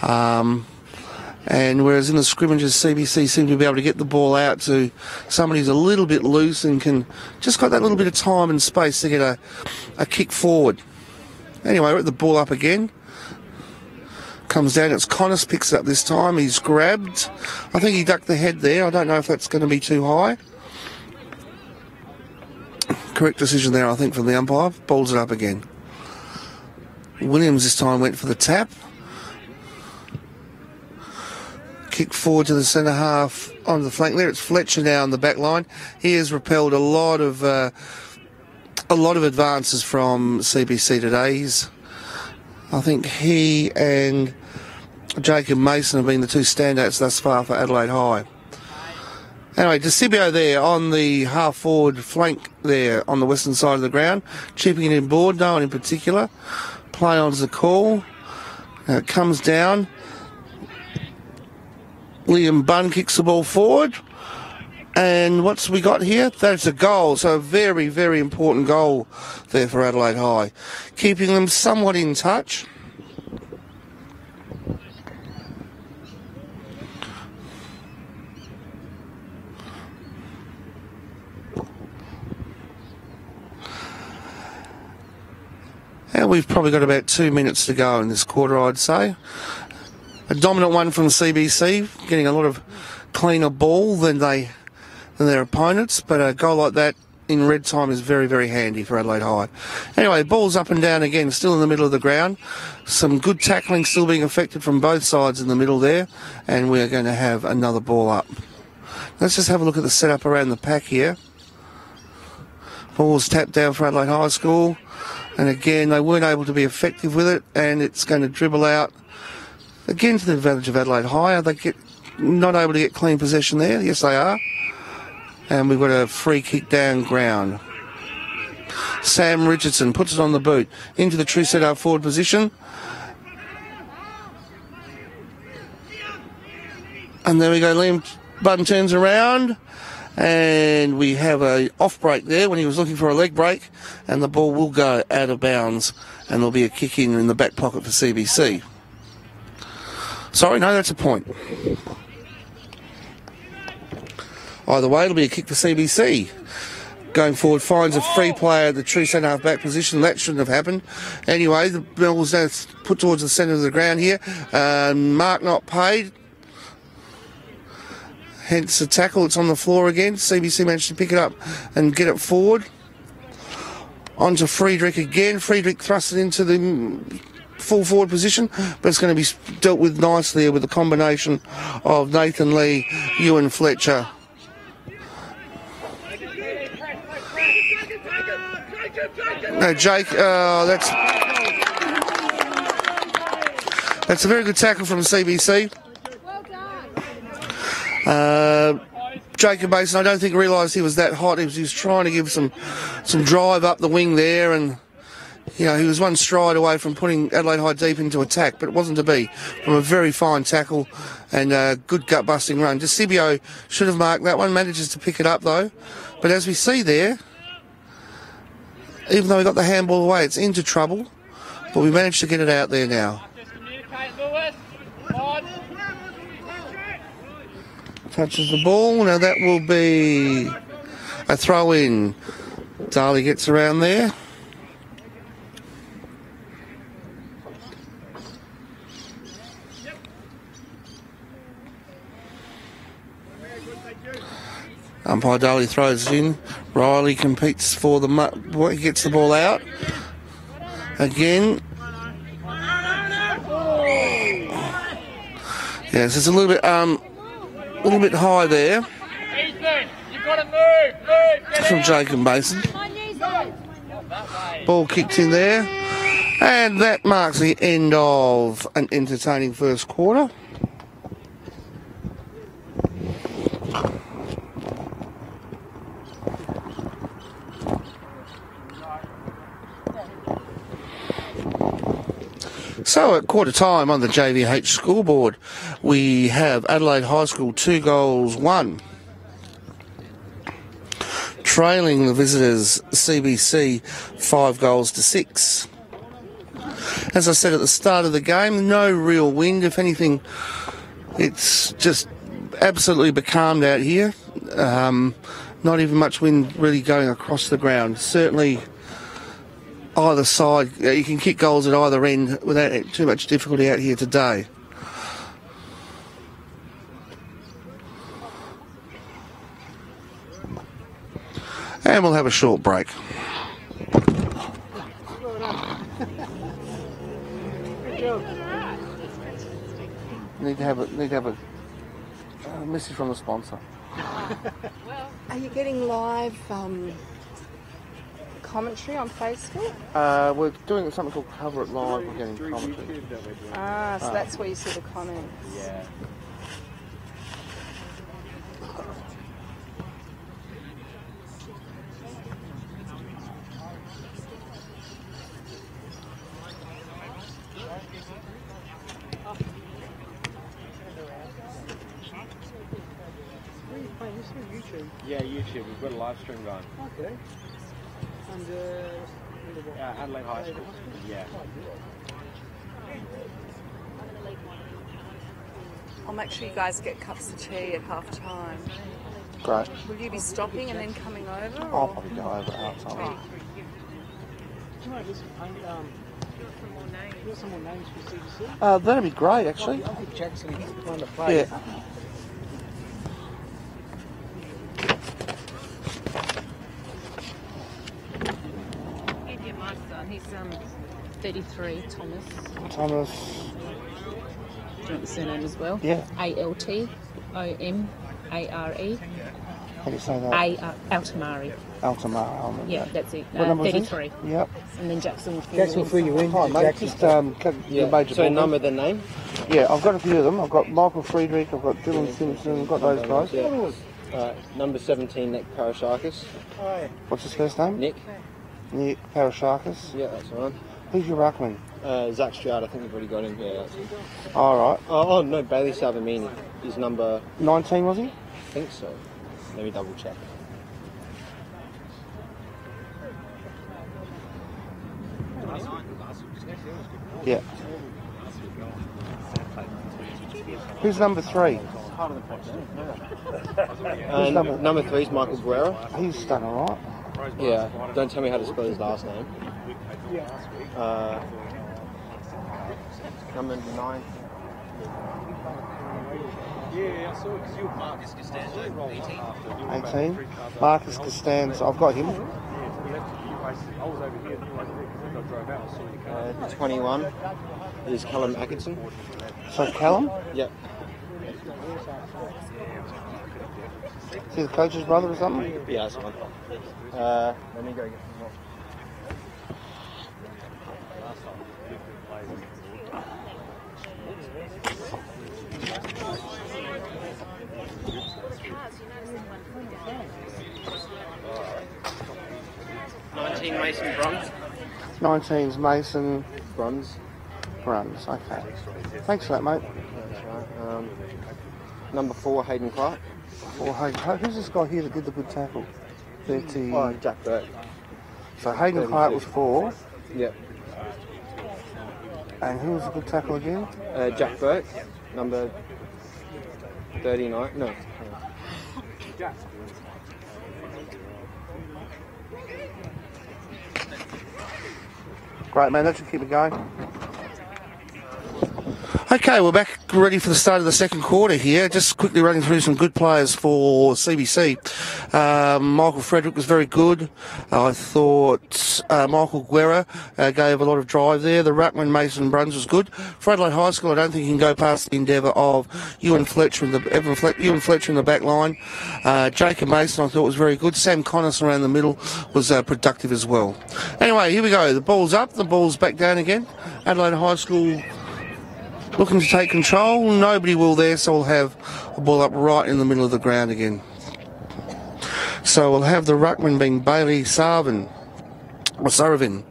And whereas in the scrimmages, CBC seem to be able to get the ball out to somebody who's a little bit loose and can just got that little bit of time and space to get a kick forward. Anyway, we're at the ball up again. Comes down, it's Connors, picks it up this time. He's grabbed. I think he ducked the head there. I don't know if that's going to be too high. Correct decision there, I think, from the umpire. Balls it up again. Williams this time went for the tap. Kick forward to the centre half on the flank there. It's Fletcher now on the back line. He has repelled a lot of advances from CBC today. I think he and Jacob Mason have been the two standouts thus far for Adelaide High. Anyway, DeCibio there on the half-forward flank there on the western side of the ground. Chipping it in board, no one in particular. Play on's the call. Now it comes down. Liam Bunn kicks the ball forward. And what's we got here? That's a goal. So a very, very important goal there for Adelaide High. Keeping them somewhat in touch. And we've probably got about 2 minutes to go in this quarter, I'd say. A dominant one from CBC, getting a lot of cleaner ball than their opponents, but a goal like that in red time is very, very handy for Adelaide High. Anyway, ball's up and down again, still in the middle of the ground. Some good tackling still being effected from both sides in the middle there, and we're going to have another ball up. Let's just have a look at the setup around the pack here. Ball's tapped down for Adelaide High School, and again, they weren't able to be effective with it, and it's going to dribble out again to the advantage of Adelaide High. Are they not able to get clean possession there? Yes, they are. And we've got a free kick down ground. Sam Richardson puts it on the boot into the true set-up forward position. And there we go. Liam Bunn turns around. And we have a off break there when he was looking for a leg break. And the ball will go out of bounds. And there'll be a kick in the back pocket for CBC. Sorry, no, that's a point. Either way, it'll be a kick for CBC. Going forward, finds a free player at the true centre half back position. That shouldn't have happened. Anyway, the ball's now put towards the centre of the ground here. Mark not paid. Hence the tackle. It's on the floor again. CBC managed to pick it up and get it forward. On to Friedrich again. Friedrich thrust it into the full forward position, but it's going to be dealt with nicely with the combination of Nathan Lee, Ewan Fletcher. No, Jake, that's a very good tackle from CBC. Jacob Mason, I don't think realised he was that hot. He was trying to give some drive up the wing there, and you know, he was one stride away from putting Adelaide High deep into attack, but it wasn't to be. From a very fine tackle and a good gut-busting run. DeCibio should have marked that one, manages to pick it up though. But as we see there, even though we got the handball away, it's into trouble, but we managed to get it out there now. Touches the ball, now that will be a throw-in. Darley gets around there. Umpire Darley throws it in. Riley competes for he gets the ball out. Again. Yes, it's a little bit high there. Ethan, you've got to move. From Jacob Mason. Ball kicked in there. And that marks the end of an entertaining first quarter. So at quarter time on the JVH scoreboard, we have Adelaide High School 2 goals 1. Trailing the visitors CBC 5 goals to 6. As I said at the start of the game, no real wind. If anything, it's just absolutely becalmed out here. Not even much wind really going across the ground. Certainly either side, you can kick goals at either end without too much difficulty out here today. And we'll have a short break. Need to have a message from the sponsor. Are you getting live commentary on Facebook? We're doing something called Cover It Live. We're getting commentary. So that's where you see the comments. Yeah. Yeah, YouTube. We've got a live stream going. Okay. And Adelaide High School. Yeah. I'll make sure you guys get cups of tea at half time. Great. Will you be stopping and then coming over? I'll probably go over outside. Got some more names for CBC? That'd be great, actually. I think Jackson trying to play. Yeah. My son, he's 33, Thomas. Thomas. Do you want the surname as well? Yeah. Altomare. How do you say that? Altomare. Altomare. Yeah, that's it. What number is it? 33. Yep. And then Jackson. Jackson for you in. Hi, mate. Just your major So ball number the name? Yeah, I've got a few of them. I've got Michael Friedrich, I've got Dylan Simpson, I've got those guys. Yeah. Number 17, Nick Parashakis. What's his first name? Nick. Nick Parashakis. Yeah, that's the one. Who's your ruckman? Zach Stroud, I think we've already got him here. All right. Oh, no, Bailey Salvamini. He's number 19, was he? I think so. Let me double check. Yeah. Who's number 3? Number 3 is Michael Guerra. He's done all right. Yeah, don't tell me how to spell his last name. Number 9. Yeah, I saw it because you were Marcus Costanzo, 18. 18. Marcus Costanzo. I've got him. I was over here, I drove out, I saw you. 21 is Callum Atkinson. So Callum? Yep. Is he the coach's brother or something? Yeah, that's one. Let me go get some more. Mason Bruns. 19's Mason Bruns. Bruns, okay. Thanks for that, mate. That's right. Number 4, Hayden Clark. 4 Hayden Clark. Who's this guy here that did the good tackle? 30. Oh, Jack Burke. So Hayden Clark was 4. Yep. And who was the good tackle again? Jack Burke, number 39. No. Great, man. That should keep it going. Okay, we're back ready for the start of the second quarter here. Just quickly running through some good players for CBC. Michael Frederick was very good. I thought Michael Guerra gave a lot of drive there. The ruckman Mason Bruns was good. For Adelaide High School, I don't think he can go past the endeavour of Ewan Fletcher in the back line. Jacob Mason I thought was very good. Sam Connors around the middle was productive as well. Anyway, here we go. The ball's up, the ball's back down again. Adelaide High School looking to take control. Nobody will there, so we'll have a ball up right in the middle of the ground again. So we'll have the ruckman being Bailey Sarvin. Or Sarvin.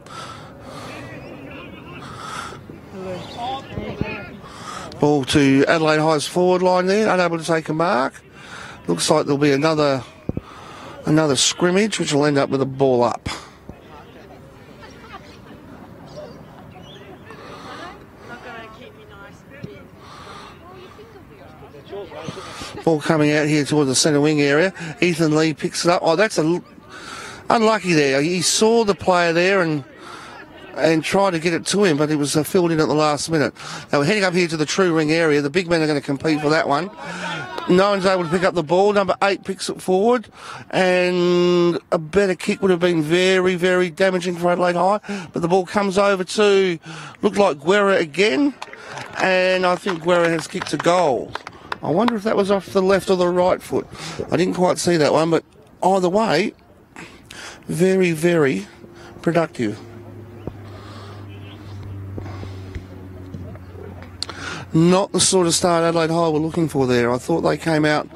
Ball to Adelaide High's forward line there, unable to take a mark. Looks like there'll be another scrimmage, which will end up with a ball up. Ball coming out here toward the centre wing area. Ethan Lee picks it up. Oh, that's unlucky there. He saw the player there and tried to get it to him, but it was filled in at the last minute. Now we're heading up here to the true ring area. The big men are going to compete for that one. No one's able to pick up the ball. Number 8 picks it forward, and a better kick would have been very, very damaging for Adelaide High. But the ball comes over to, looked like Guerra again, and I think Guerra has kicked a goal. I wonder if that was off the left or the right foot. I didn't quite see that one, but either way, very, very productive. Not the sort of start Adelaide High were looking for there. I thought they came out,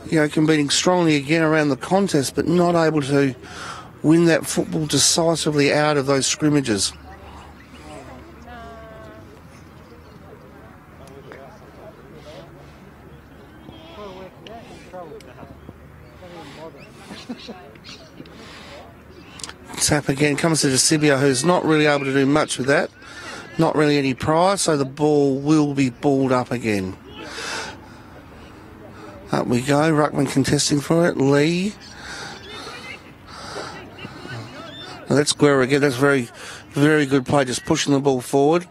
competing strongly again around the contest, but not able to win that football decisively out of those scrimmages. Tap again comes to DeCibio, who's not really able to do much with that. Not really any prior, so the ball will be balled up again. Up we go, ruckman contesting for it, Lee. Now that's Guerra again, that's very, very good play, just pushing the ball forward.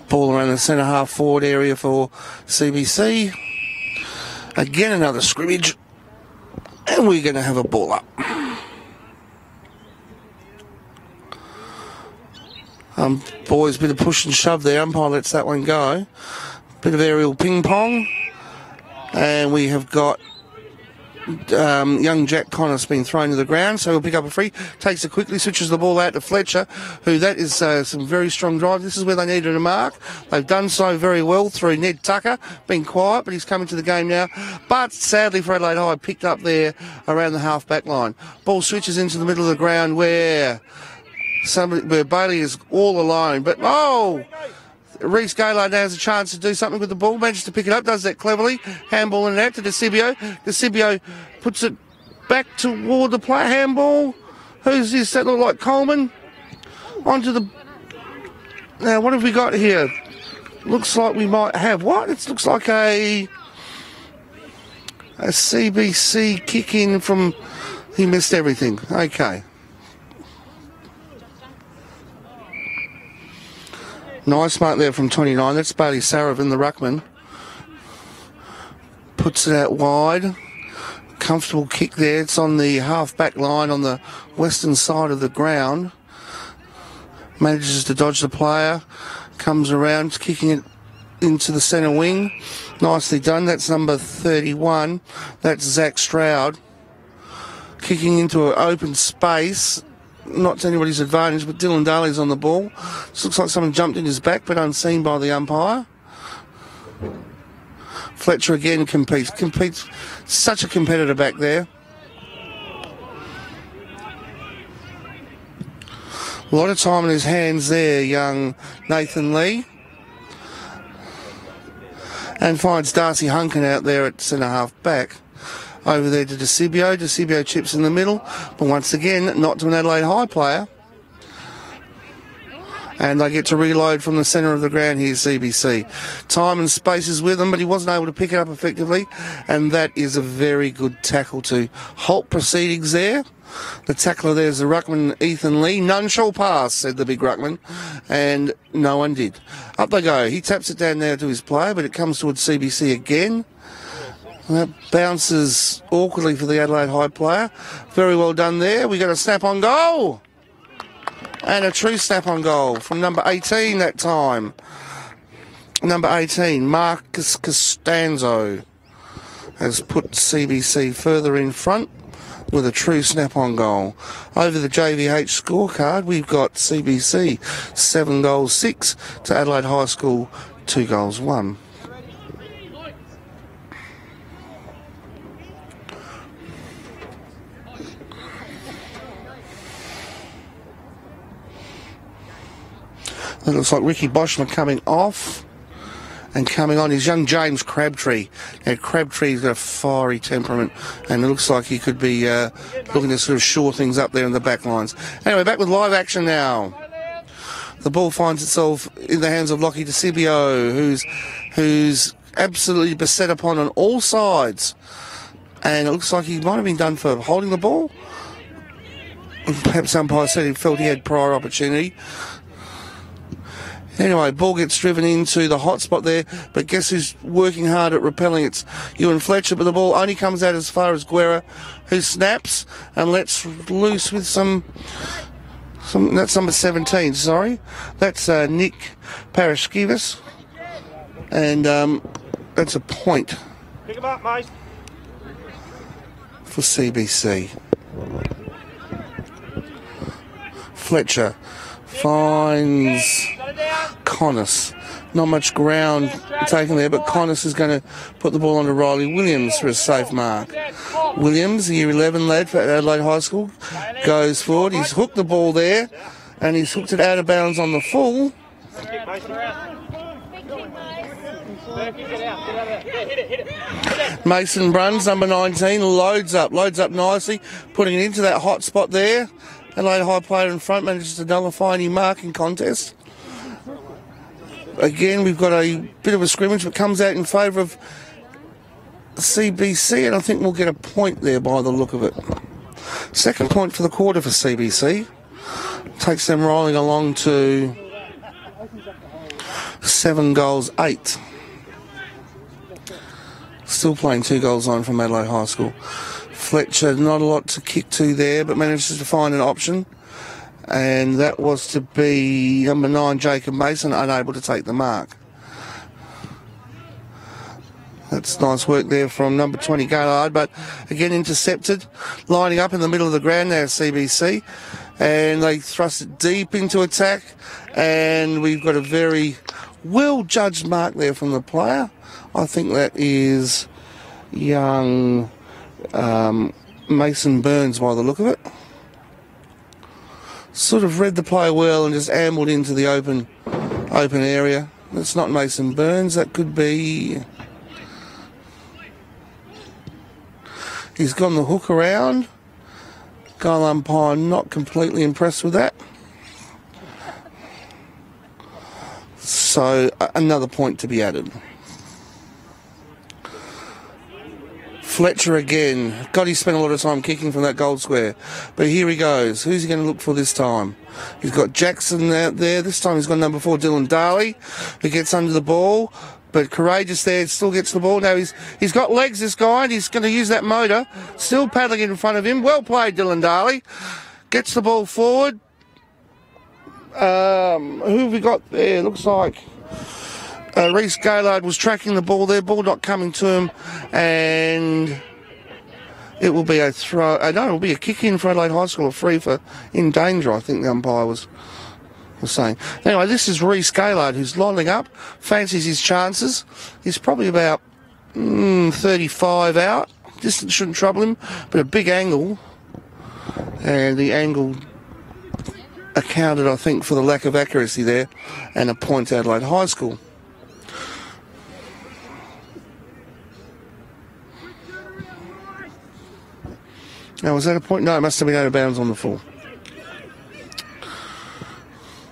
Ball around the centre half forward area for CBC. Again another scrimmage, and we're going to have a ball up. Boys, bit of push and shove there. Umpire lets that one go. Bit of aerial ping pong. And we have got young Jack Connors being thrown to the ground, so he'll pick up a free. Takes it quickly, switches the ball out to Fletcher, who that is some very strong drive. This is where they needed a mark. They've done so very well through Ned Tucker, being quiet, but he's coming to the game now. But sadly for Adelaide High, picked up there around the half-back line. Ball switches into the middle of the ground where Bailey is all alone, but Reece Gaylard now has a chance to do something with the ball, manages to pick it up, does that cleverly, handball it out to DeCibio. DeCibio puts it back toward the play, handball. Who's this? That look like Coleman? Onto the... Now, what have we got here? Looks like we might have what? It looks like a CBC kick in from... He missed everything. Okay. Nice mark there from 29. That's Bailey Sarvin, the ruckman. Puts it out wide. Comfortable kick there. It's on the half-back line on the western side of the ground. Manages to dodge the player. Comes around, kicking it into the centre wing. Nicely done. That's number 31. That's Zach Stroud. Kicking into an open space. Not to anybody's advantage, but Dylan Daly's on the ball. This looks like someone jumped in his back, but unseen by the umpire. Fletcher again competes. Such a competitor back there. A lot of time in his hands there, young Nathan Lee. And finds Darcy Hunkin out there at centre half back. Over there to DeCibio. DeCibio chips in the middle, but once again, not to an Adelaide High player. And they get to reload from the centre of the ground here, CBC. Time and space is with him, but he wasn't able to pick it up effectively. And that is a very good tackle to halt proceedings there. The tackler there's the ruckman, Ethan Lee. None shall pass, said the big ruckman, and no one did. Up they go. He taps it down now to his player, but it comes towards CBC again. And that bounces awkwardly for the Adelaide High player. Very well done there. We got a snap on goal. And a true snap on goal from number 18 that time. Number 18, Marcus Costanzo, has put CBC further in front with a true snap-on goal. Over the JVH scorecard, we've got CBC 7 goals 6 to Adelaide High School 2 goals 1. It looks like Ricky Boschman coming off. And coming on is young James Crabtree. Now, Crabtree's got a fiery temperament, and it looks like he could be looking to sort of shore things up there in the back lines. Anyway, back with live action now. The ball finds itself in the hands of Lockie DeCibio, who's absolutely beset upon on all sides. And it looks like he might have been done for holding the ball. Perhaps umpire said he felt he had prior opportunity. Anyway, ball gets driven into the hot spot there, but guess who's working hard at repelling? It's Ewan Fletcher, but the ball only comes out as far as Guerra, who snaps and lets loose with some that's number 17, sorry. That's Nick Parashkivas, and that's a point Pick him up, mate. for CBC. Fletcher finds Connors. Not much ground taken there, but Connors is going to put the ball on to Riley Williams for a safe mark. Williams, the year 11 lad for Adelaide High School, goes forward. He's hooked the ball there, and he's hooked it out of bounds on the full. Mason Bruns, number 19, loads up nicely, putting it into that hot spot there. Adelaide High player in front manages to nullify any marking contest. Again, we've got a bit of a scrimmage, but comes out in favour of CBC, and I think we'll get a point there by the look of it. Second point for the quarter for CBC. Takes them rolling along to 7 goals 8. Still playing 2 goals on from Adelaide High School. Fletcher, not a lot to kick to there, but manages to find an option. And that was to be number 9, Jacob Mason, unable to take the mark. That's nice work there from number 20, Gaillard, but again intercepted. Lining up in the middle of the ground there, CBC. And they thrust it deep into attack. And we've got a very well-judged mark there from the player. I think that is young Mason Burns by the look of it. Sort of read the play well and just ambled into the open area. That's not Mason Burns. That could be... He's gone the hook around. Goal umpire not completely impressed with that. So another point to be added. Fletcher again. God, he spent a lot of time kicking from that goal square. But here he goes. Who's he going to look for this time? He's got Jackson out there. This time he's got number 4, Dylan Daly, who gets under the ball. But Courageous there still gets the ball. Now he's got legs, this guy, and he's going to use that motor. Still paddling in front of him. Well played, Dylan Daly. Gets the ball forward. Who have we got there? Looks like... Reece Gaillard was tracking the ball there, ball not coming to him, and it will be a throw. No, it will be a kick in for Adelaide High School, a free for in danger, I think the umpire was saying. Anyway, this is Reece Gaillard who's lining up, fancies his chances. He's probably about 35 out. Distance shouldn't trouble him, but a big angle, and the angle accounted, I think, for the lack of accuracy there, and a point to Adelaide High School. Now, was that a point? No, it must have been out of bounds on the full.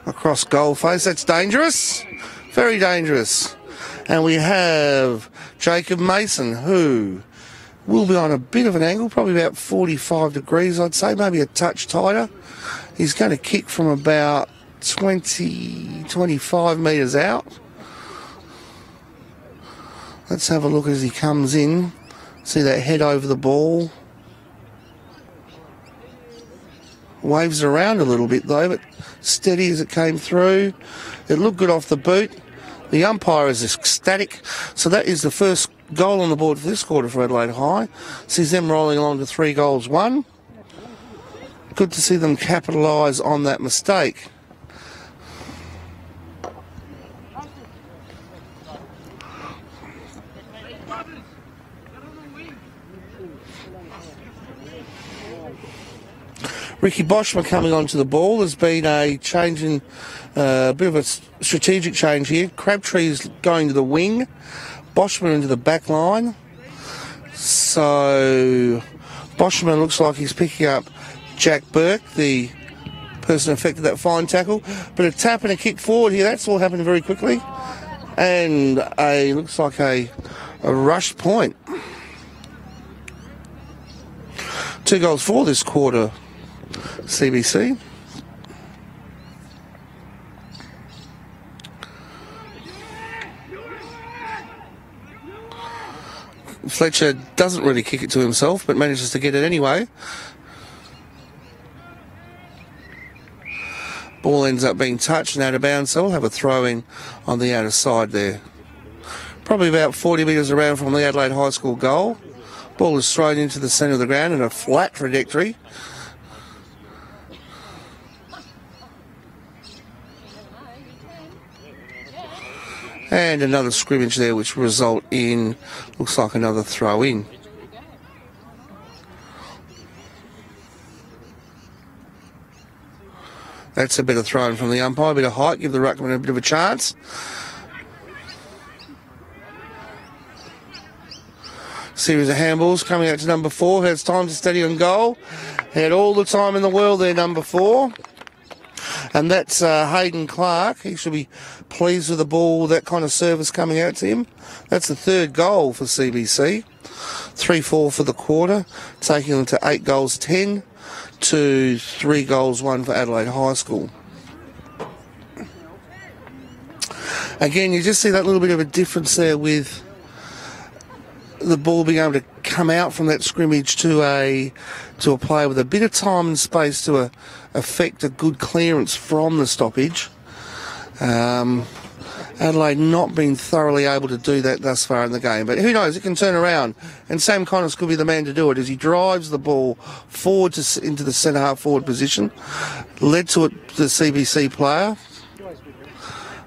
Across goal face. That's dangerous. Very dangerous. And we have Jacob Mason, who will be on a bit of an angle, probably about 45 degrees, I'd say, maybe a touch tighter. He's going to kick from about 20, 25 metres out. Let's have a look as he comes in. See that head over the ball. Waves it around a little bit though, but steady as it came through. It looked good off the boot. The umpire is ecstatic. So that is the first goal on the board for this quarter for Adelaide High. Sees them rolling along to 3 goals, 1. Good to see them capitalise on that mistake. Ricky Boschman coming onto the ball. There's been a change in, a bit of a strategic change here. Crabtree's going to the wing, Boschman into the back line. So Boschman looks like he's picking up Jack Burke, the person affected that fine tackle. But a tap and a kick forward here, that's all happened very quickly. And looks like a rush point. 2 goals for this quarter, CBC. Fletcher doesn't really kick it to himself, but manages to get it anyway. Ball ends up being touched and out of bounds, so we'll have a throw in on the outer side there. Probably about 40 metres around from the Adelaide High School goal. Ball is thrown into the centre of the ground in a flat trajectory. And another scrimmage there which will result in, looks like another throw in. That's a bit of throw in from the umpire, a bit of height, give the ruckman a bit of a chance. Series of handballs coming out to number 4, has time to steady on goal. Had all the time in the world there, number 4. And that's Hayden Clark. He should be pleased with the ball, that kind of service coming out to him. That's the 3rd goal for CBC. 3-4 for the quarter, taking them to 8 goals 10 to 3 goals 1 for Adelaide High School. Again, you just see that little bit of a difference there with the ball being able to come out from that scrimmage to a player with a bit of time and space to affect a good clearance from the stoppage. Adelaide not been thoroughly able to do that thus far in the game, but who knows, it can turn around, and Sam Connors could be the man to do it as he drives the ball forward into the centre half forward position. Led to it the CBC player,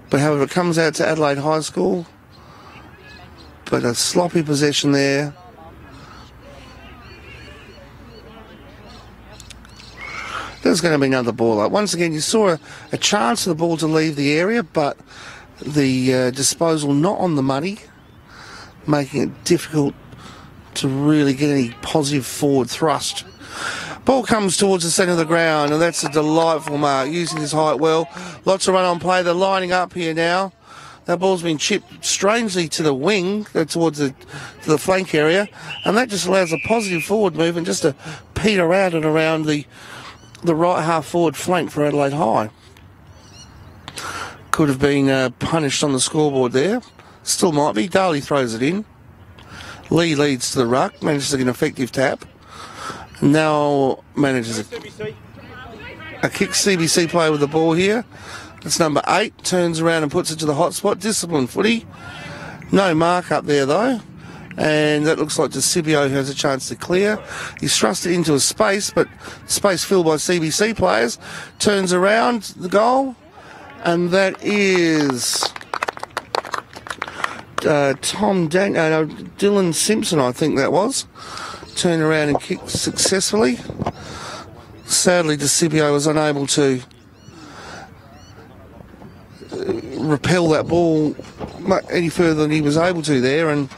but however it comes out to Adelaide High School. But a sloppy possession there. There's going to be another ball up. Once again, you saw a chance for the ball to leave the area, but the disposal not on the money, making it difficult to really get any positive forward thrust. Ball comes towards the centre of the ground, and that's a delightful mark, using his height well. Lots of run on play. They're lining up here now. That ball's been chipped strangely to the wing, towards to the flank area, and that just allows a positive forward movement just to peter out and around the right half forward flank for Adelaide High. Could have been punished on the scoreboard there. Still might be. Daly throws it in. Lee leads to the ruck, manages to get an effective tap. Now manages a kick. CBC player with the ball here. That's number 8, turns around and puts it to the hot spot. Disciplined footy. No mark up there though. And that looks like DeCibio has a chance to clear. He's thrust it into a space, but space filled by CBC players. Turns around the goal. And that is Dylan Simpson, I think that was. Turned around and kicked successfully. Sadly, DeCibio was unable to repel that ball any further than he was able to there, and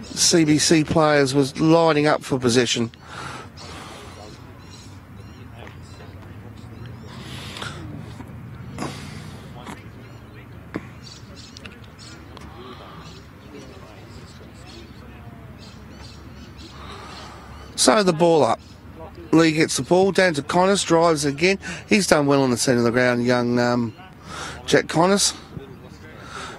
CBC players was lining up for possession. So the ball up. Lee gets the ball down to Connors, drives again. He's done well on the centre of the ground, young Jack Connors.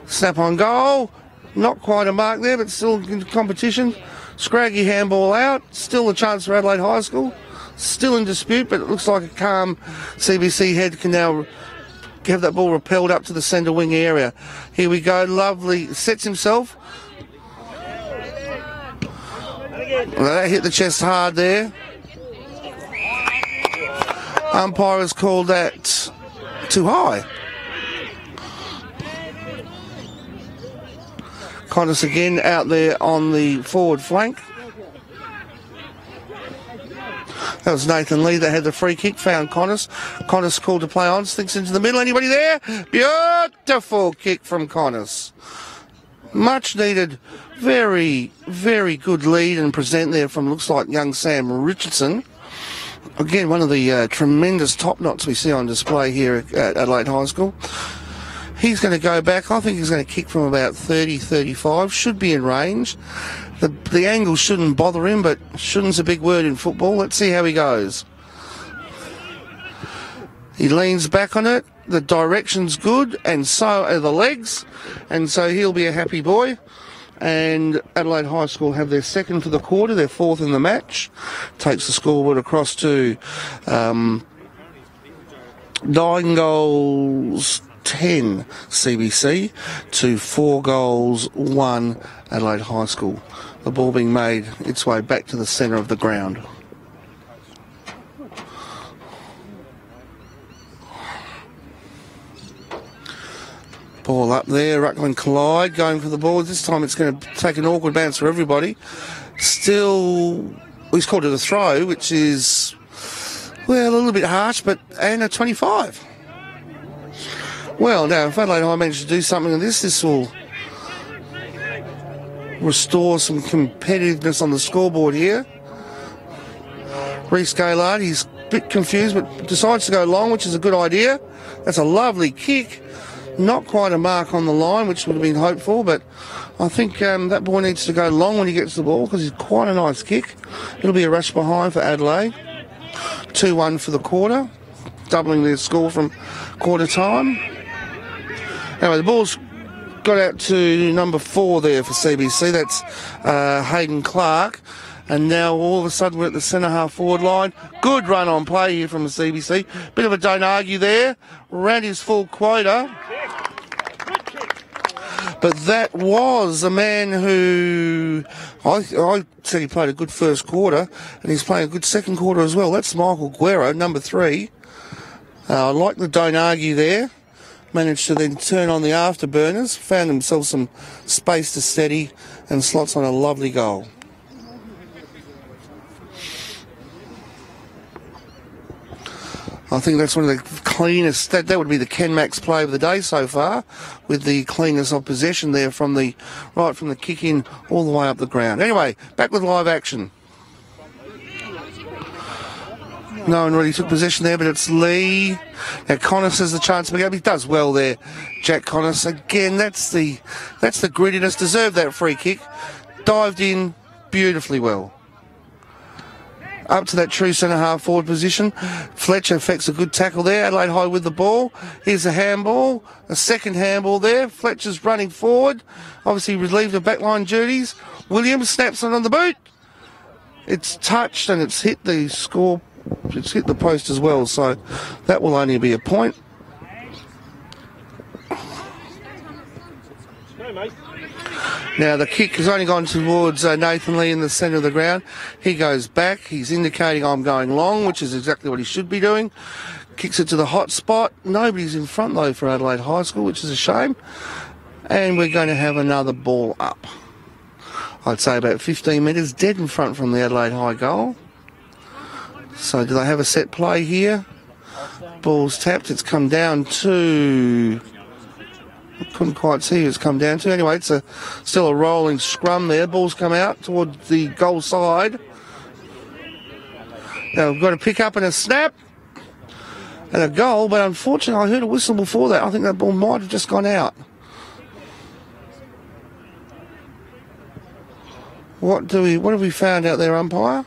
Snap on goal. Not quite a mark there, but still in competition. Scraggy handball out. Still a chance for Adelaide High School. Still in dispute, but it looks like a calm CBC head can now have that ball repelled up to the centre wing area. Here we go. Lovely. Sets himself. Well, that hit the chest hard there. Umpire has called that too high. Connors again out there on the forward flank. That was Nathan Lee that had the free kick, found Connors. Connors called to play on, sticks into the middle. Anybody there? Beautiful kick from Connors. Much needed, very, very good lead and present there from, looks like, young Sam Richardson. Again, one of the tremendous top knots we see on display here at Adelaide High School. He's going to go back. I think he's going to kick from about 30, 35. Should be in range. The angle shouldn't bother him, but shouldn't's a big word in football. Let's see how he goes. He leans back on it. The direction's good, and so are the legs. And so he'll be a happy boy. And Adelaide High School have their second for the quarter, their fourth in the match. Takes the scoreboard across to 9 goals 10 CBC to 4 goals 1 Adelaide High School. The ball being made its way back to the centre of the ground. Ball up there, Ruckman Clyde going for the ball. This time it's going to take an awkward bounce for everybody. Still, he's called it a throw, which is, well, a little bit harsh, but and a 25. Well, now, if Adelaide High managed to do something in this will restore some competitiveness on the scoreboard here. Reece Gaylard, he's a bit confused, but decides to go long, which is a good idea. That's a lovely kick. Not quite a mark on the line, which would have been hoped for, but I think that boy needs to go long when he gets the ball because he's quite a nice kick. It'll be a rush behind for Adelaide. 2-1 for the quarter, doubling their score from quarter time. Anyway, the ball's got out to number 4 there for CBC. That's Hayden Clark. And now all of a sudden we're at the centre half forward line. Good run on play here from the CBC. Bit of a don't argue there. Ran his full quota. But that was a man who I said he played a good first quarter, and he's playing a good second quarter as well. That's Michael Guerra, number 3. I like the don't argue there. Managed to then turn on the afterburners, found himself some space to steady, and slots on a lovely goal. I think that's one of the cleanest, that would be the Ken Max play of the day so far, with the cleanness of possession there from the kick in all the way up the ground. Anyway, back with live action. No one really took possession there, but it's Lee. Now Connors has the chance to pick up. He does well there, Jack Connors. Again, that's the grittiness. Deserved that free kick. Dived in beautifully well. Up to that true centre half forward position. Fletcher effects a good tackle there. Adelaide High with the ball. Here's a handball. A second handball there. Fletcher's running forward. Obviously relieved of backline duties. Williams snaps it on the boot. It's touched and it's hit the score. It's hit the post as well. So that will only be a point. Now the kick has only gone towards Nathan Lee in the centre of the ground. He goes back. He's indicating I'm going long, which is exactly what he should be doing. Kicks it to the hot spot. Nobody's in front though for Adelaide High School, which is a shame. And we're going to have another ball up. I'd say about 15 metres dead in front from the Adelaide High goal. So do they have a set play here? Ball's tapped. It's come down to... I couldn't quite see who it's come down to. Anyway, it's still a rolling scrum there. Ball's come out towards the goal side. Now we've got a pick up and a snap and a goal, but unfortunately I heard a whistle before that. I think that ball might have just gone out. What have we found out there, umpire?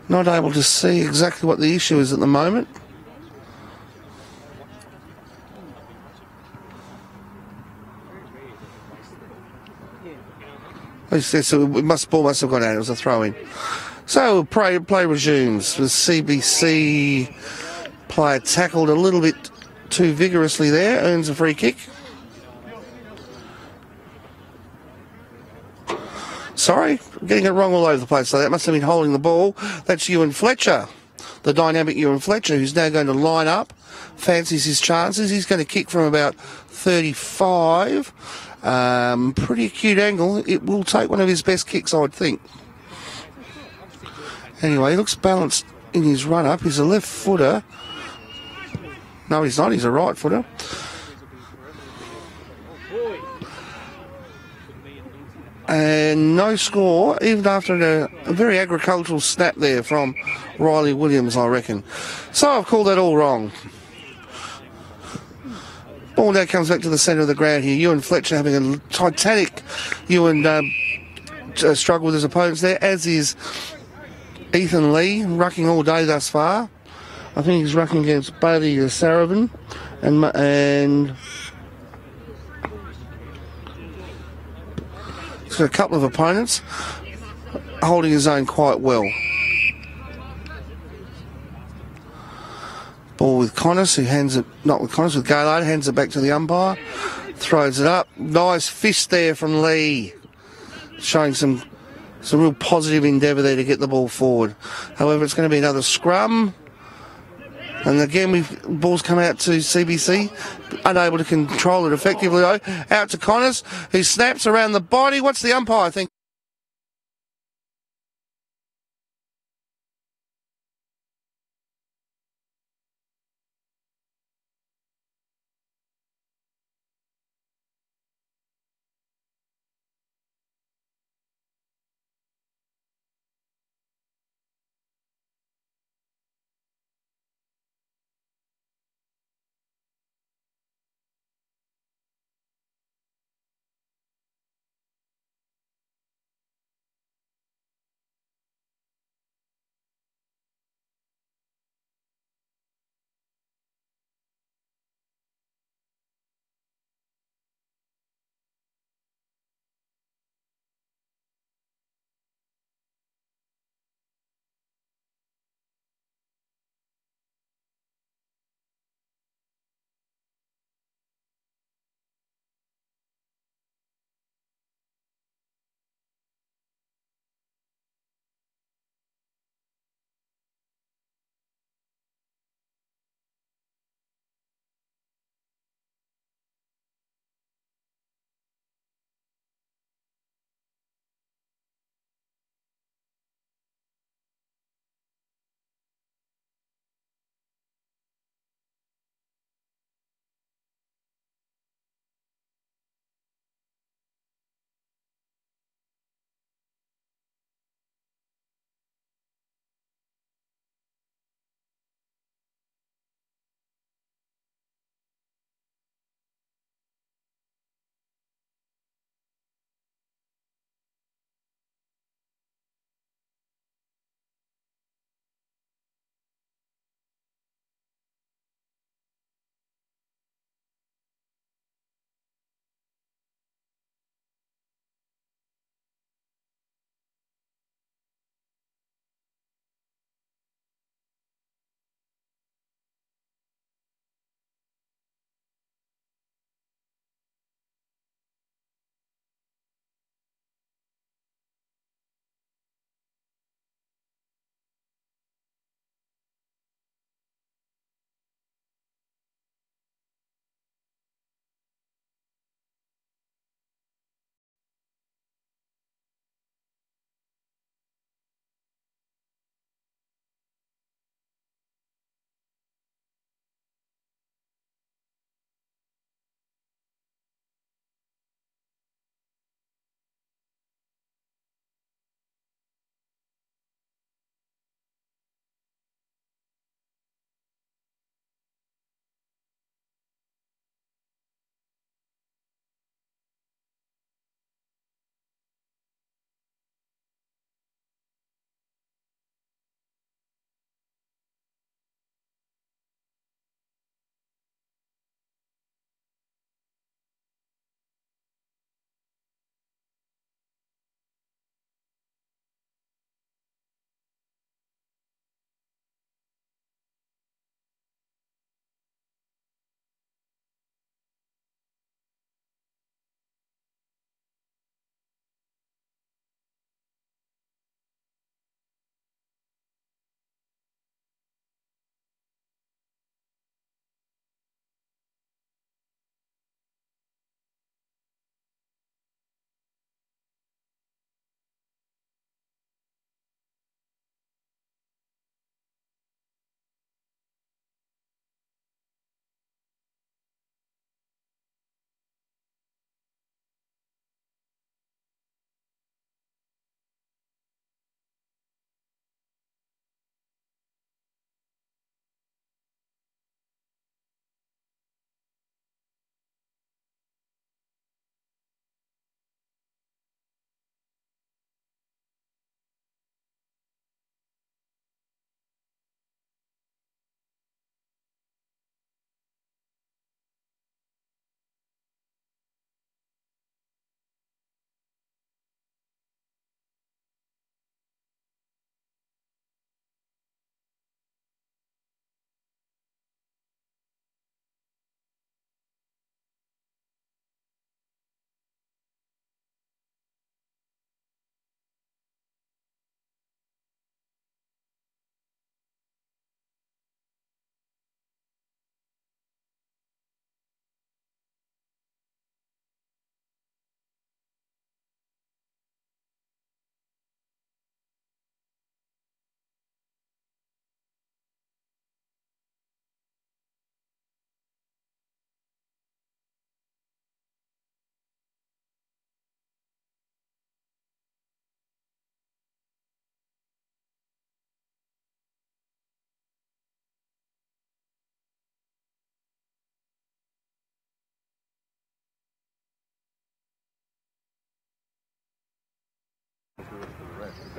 Not able to see exactly what the issue is at the moment. So ball must have gone out. It was a throw-in. So play resumes. The CBC player tackled a little bit too vigorously there. Earns a free kick. Sorry, I'm getting it wrong all over the place. So that must have been holding the ball. That's Ewan Fletcher, the dynamic Ewan Fletcher, who's now going to line up. Fancies his chances. He's going to kick from about 35. Pretty acute angle. It will take one of his best kicks, I would think. Anyway, he looks balanced in his run-up. He's a left footer. No, he's not. He's a right footer. And no score, even after a very agricultural snap there from Riley Williams, I reckon. So I've called that all wrong. Ball now comes back to the centre of the ground here. Ewan Fletcher having a titanic struggle with his opponents there, as is Ethan Lee, rucking all day thus far. I think he's rucking against Bailey Saravan and he's got a couple of opponents holding his own quite well. Ball with Connors, who hands it, not with Connors, with Gaylard, hands it back to the umpire, throws it up. Nice fist there from Lee, showing some real positive endeavour there to get the ball forward. However, it's going to be another scrum. And again, ball's come out to CBC, unable to control it effectively though. Out to Connors, who snaps around the body. What's the umpire think?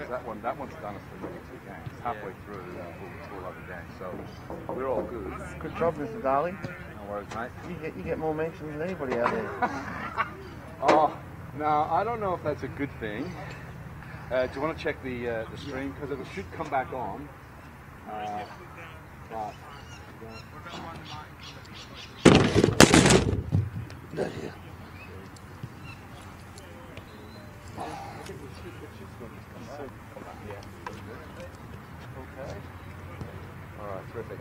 That one's done us for nearly 2 games. Halfway through, we'll have a game. So we're all good. Good job, Mr. Darling. No worries, mate. You get more mentions than anybody out there. Oh, no, I don't know if that's a good thing. Do you want to check the stream? Because it should come back on. But, yeah. Okay. All right, terrific.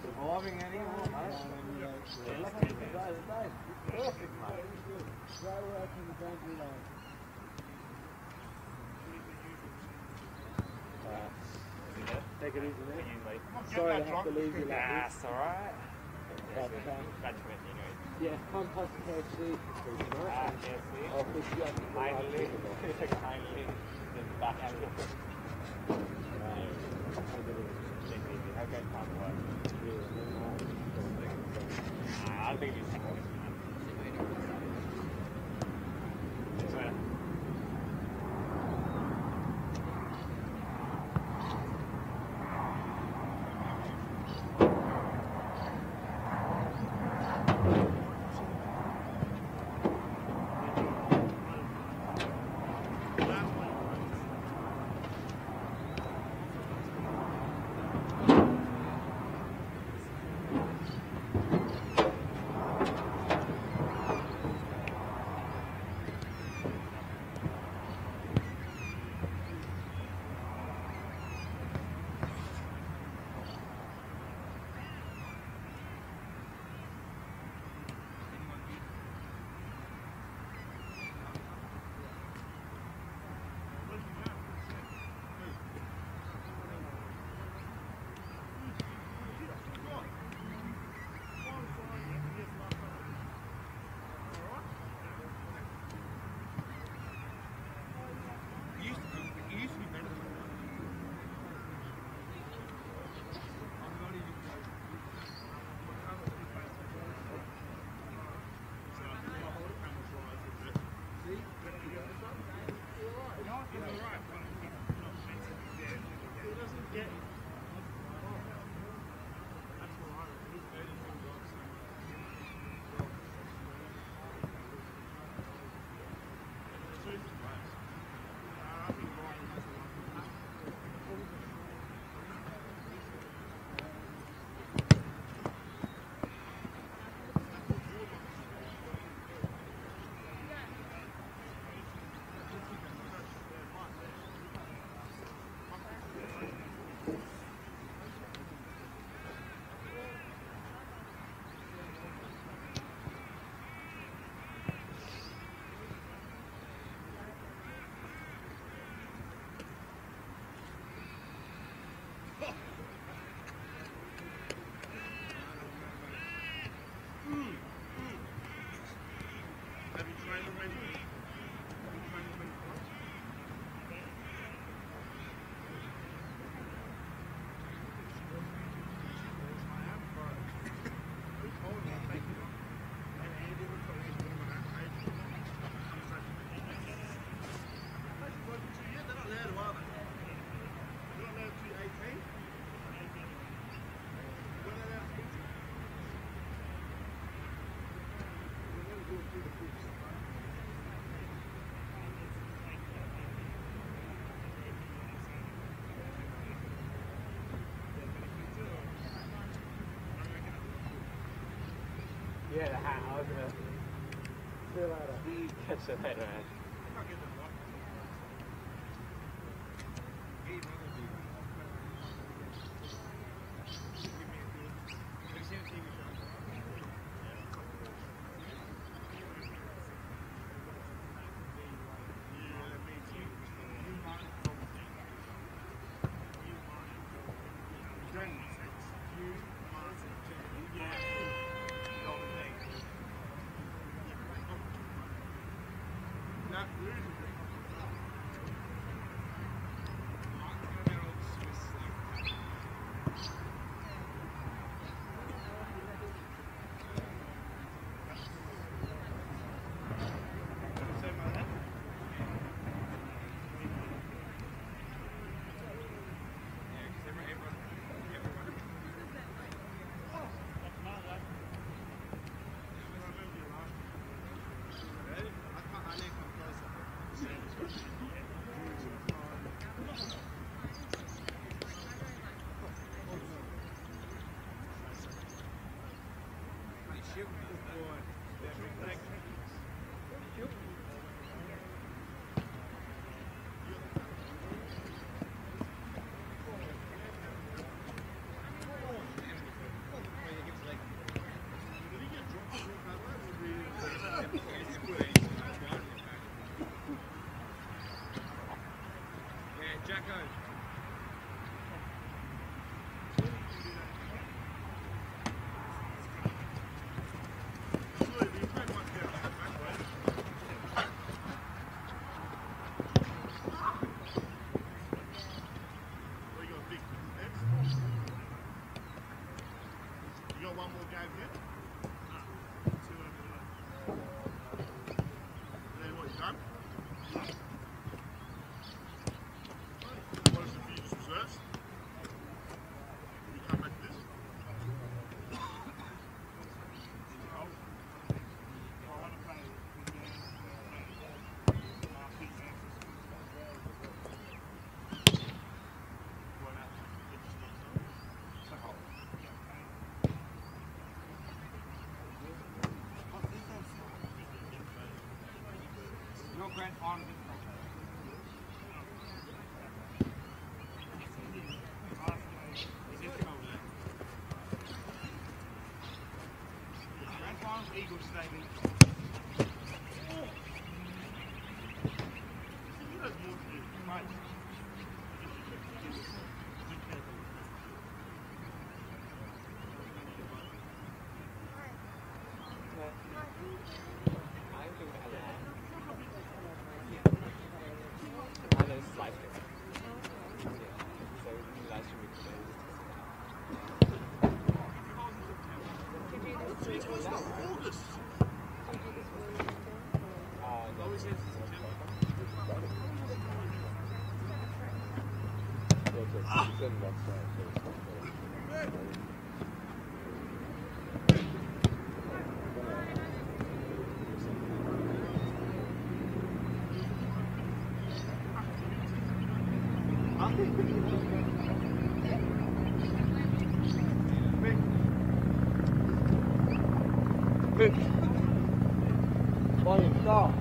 Surviving anymore, mate. Perfect, mate. Take it easy, mate. Sorry to have to leave you like this. That's alright. But, yeah, come past KFC. I'll push you up. Kindly. Kindly. Back out. Okay, I think it's Yeah, the hat. I was gonna. See you later. catch you later, man. Grand final. Grand final, Eagles Stadium. Volume, stop.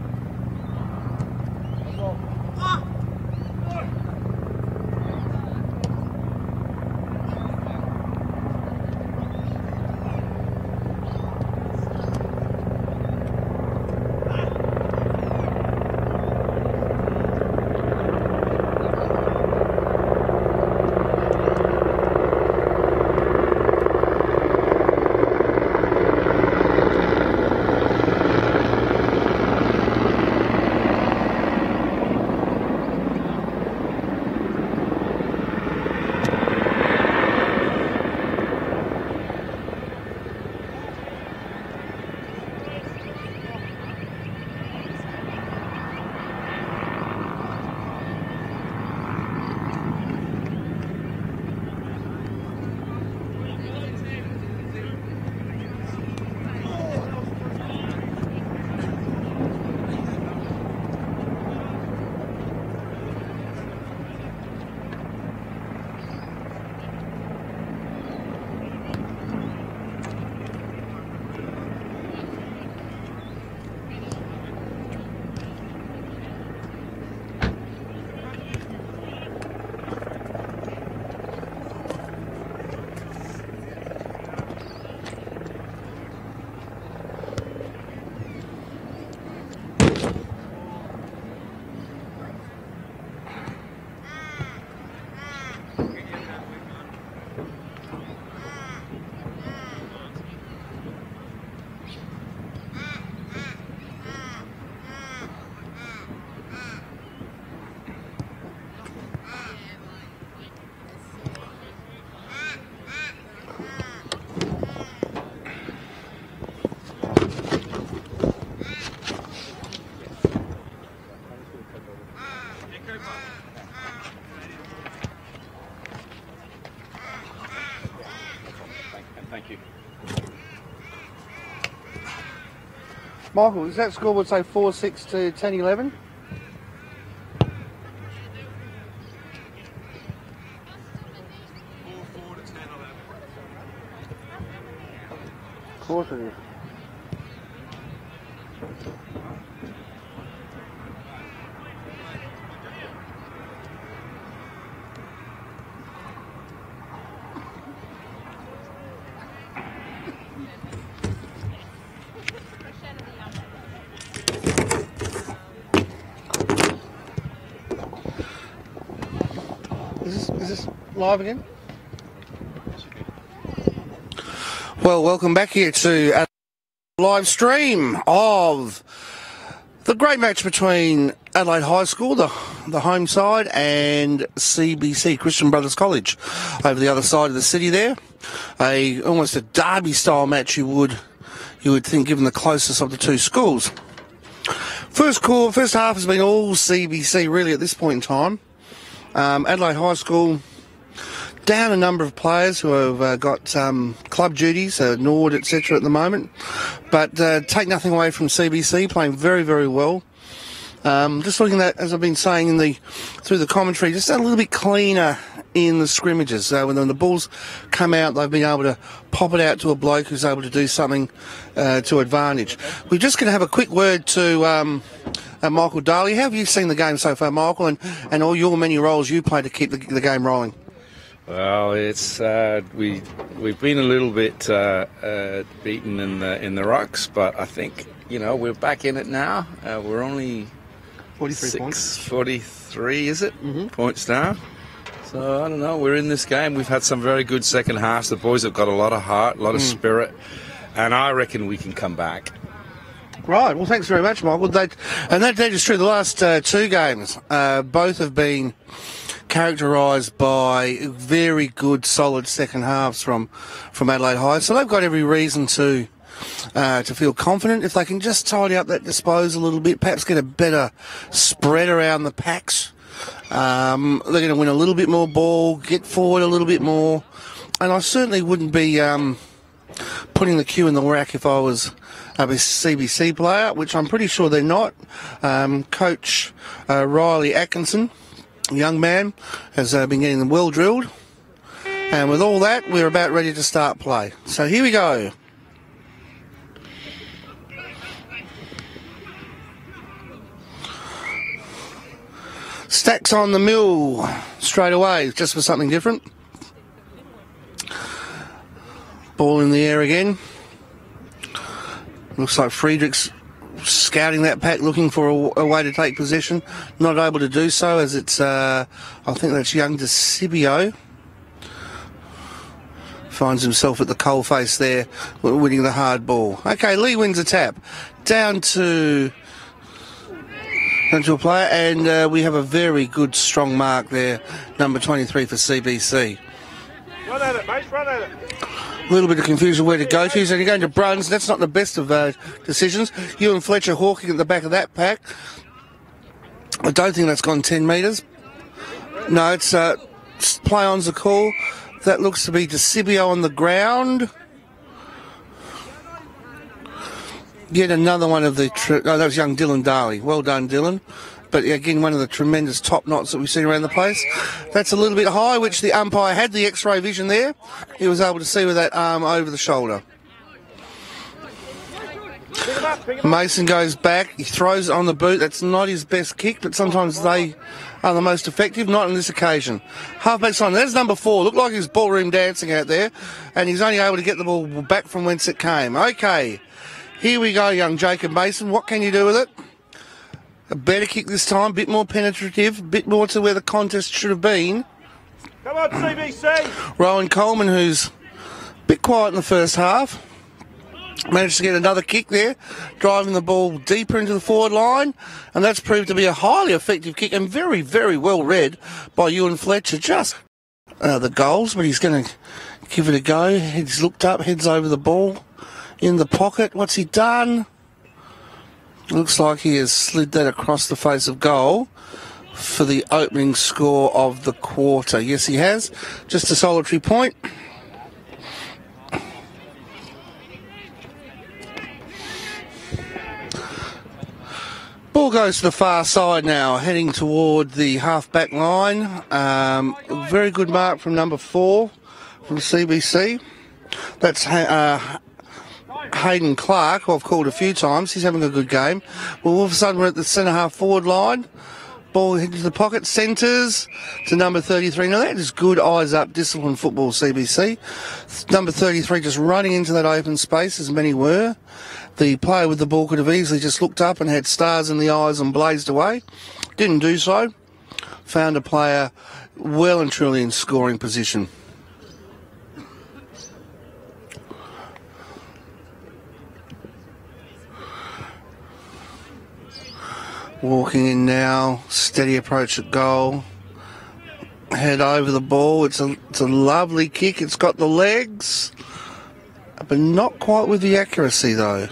Thank you. Michael, does that score would say 4-6 to 10-11? Of course it is. Is this live again? Well, welcome back here to a live stream of the great match between Adelaide High School, the home side, and CBC, Christian Brothers College, over the other side of the city there. Almost a derby-style match, you would think, given the closest of the two schools. First half has been all CBC, really, at this point in time. Adelaide High School down a number of players who have got club duties, Nord, etc. at the moment. But take nothing away from CBC, playing very, very well. Just looking at, as I've been saying through the commentary, just a little bit cleaner in the scrimmages. When the balls come out, they've been able to pop it out to a bloke who's able to do something to advantage. We're just going to have a quick word to Michael Daly. How have you seen the game so far, Michael, and all your many roles you play to keep the game rolling? Well, it's we've been a little bit beaten in the rucks, but I think we're back in it now. We're only 43 points. 43, is it? Points now. So I don't know. We're in this game. We've had some very good second halves. The boys have got a lot of heart, a lot of spirit, and I reckon we can come back. Right. Well, thanks very much, Michael. That is true. The last two games, both have been characterised by very good, solid second halves from Adelaide High. So they've got every reason to feel confident if they can just tidy up that disposal a little bit, perhaps get a better spread around the packs. They're going to win a little bit more ball, get forward a little bit more, and I certainly wouldn't be putting the cue in the rack if I was a CBC player, which I'm pretty sure they're not. Coach Riley Atkinson, young man, has been getting them well drilled, and with all that, we're about ready to start play. So here we go. Stacks on the mill straight away, just for something different. Ball in the air again. Looks like Friedrich's scouting that pack, looking for a way to take possession. Not able to do so, as it's, I think that's young DeCibio. Finds himself at the coalface there, winning the hard ball. Okay, Lee wins a tap. Down to a player, and we have a very good, strong mark there, number 23 for CBC. Run at it, mate, run at it. A little bit of confusion where to go to. So you're going to Bruns. That's not the best of decisions. You and Fletcher hawking at the back of that pack. I don't think that's gone 10 metres. No, it's play on's a call. That looks to be DeCibio on the ground. Yet another one of the... that was young Dylan Daly. Well done, Dylan. But again, one of the tremendous top knots that we've seen around the place. That's a little bit high, which the umpire had the X-ray vision there. He was able to see with that arm over the shoulder. Mason goes back. He throws it on the boot. That's not his best kick, but sometimes they are the most effective. Not on this occasion. Halfback sign. There's number 4. Looked like he was ballroom dancing out there, and he's only able to get the ball back from whence it came. Okay. Here we go, young Jacob Mason. What can you do with it? A better kick this time, a bit more penetrative, a bit more to where the contest should have been. Come on, CBC! Rowan Coleman, who's a bit quiet in the first half, managed to get another kick there, driving the ball deeper into the forward line, and that's proved to be a highly effective kick and very, very well read by Ewan Fletcher. Just the goals, but he's going to give it a go. He's looked up, heads over the ball. In the pocket, what's he done? Looks like he has slid that across the face of goal for the opening score of the quarter. Yes, he has. Just a solitary point. Ball goes to the far side now, heading toward the half-back line. Very good mark from number 4 from CBC. That's Hayden Clark, who I've called a few times. He's having a good game. Well, all of a sudden we're at the centre-half forward line. Ball into the pocket, centres to number 33. Now that is good eyes-up, disciplined football, CBC. Number 33 just running into that open space, as many were. The player with the ball could have easily just looked up and had stars in the eyes and blazed away. Didn't do so. Found a player well and truly in scoring position. Walking in now, steady approach at goal. Head over the ball. It's a lovely kick. It's got the legs, but not quite with the accuracy though.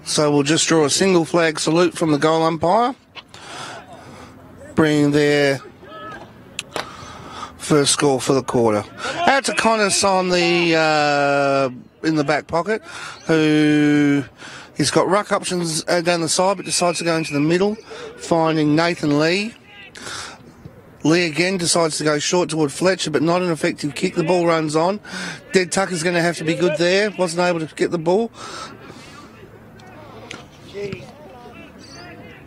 So we'll just draw a single flag salute from the goal umpire, bringing their first score for the quarter. Out to Connors on the in the back pocket, who he's got ruck options down the side, but decides to go into the middle, finding Nathan Lee. Lee again decides to go short toward Fletcher, but not an effective kick. The ball runs on. Dead Tucker's going to have to be good there. Wasn't able to get the ball.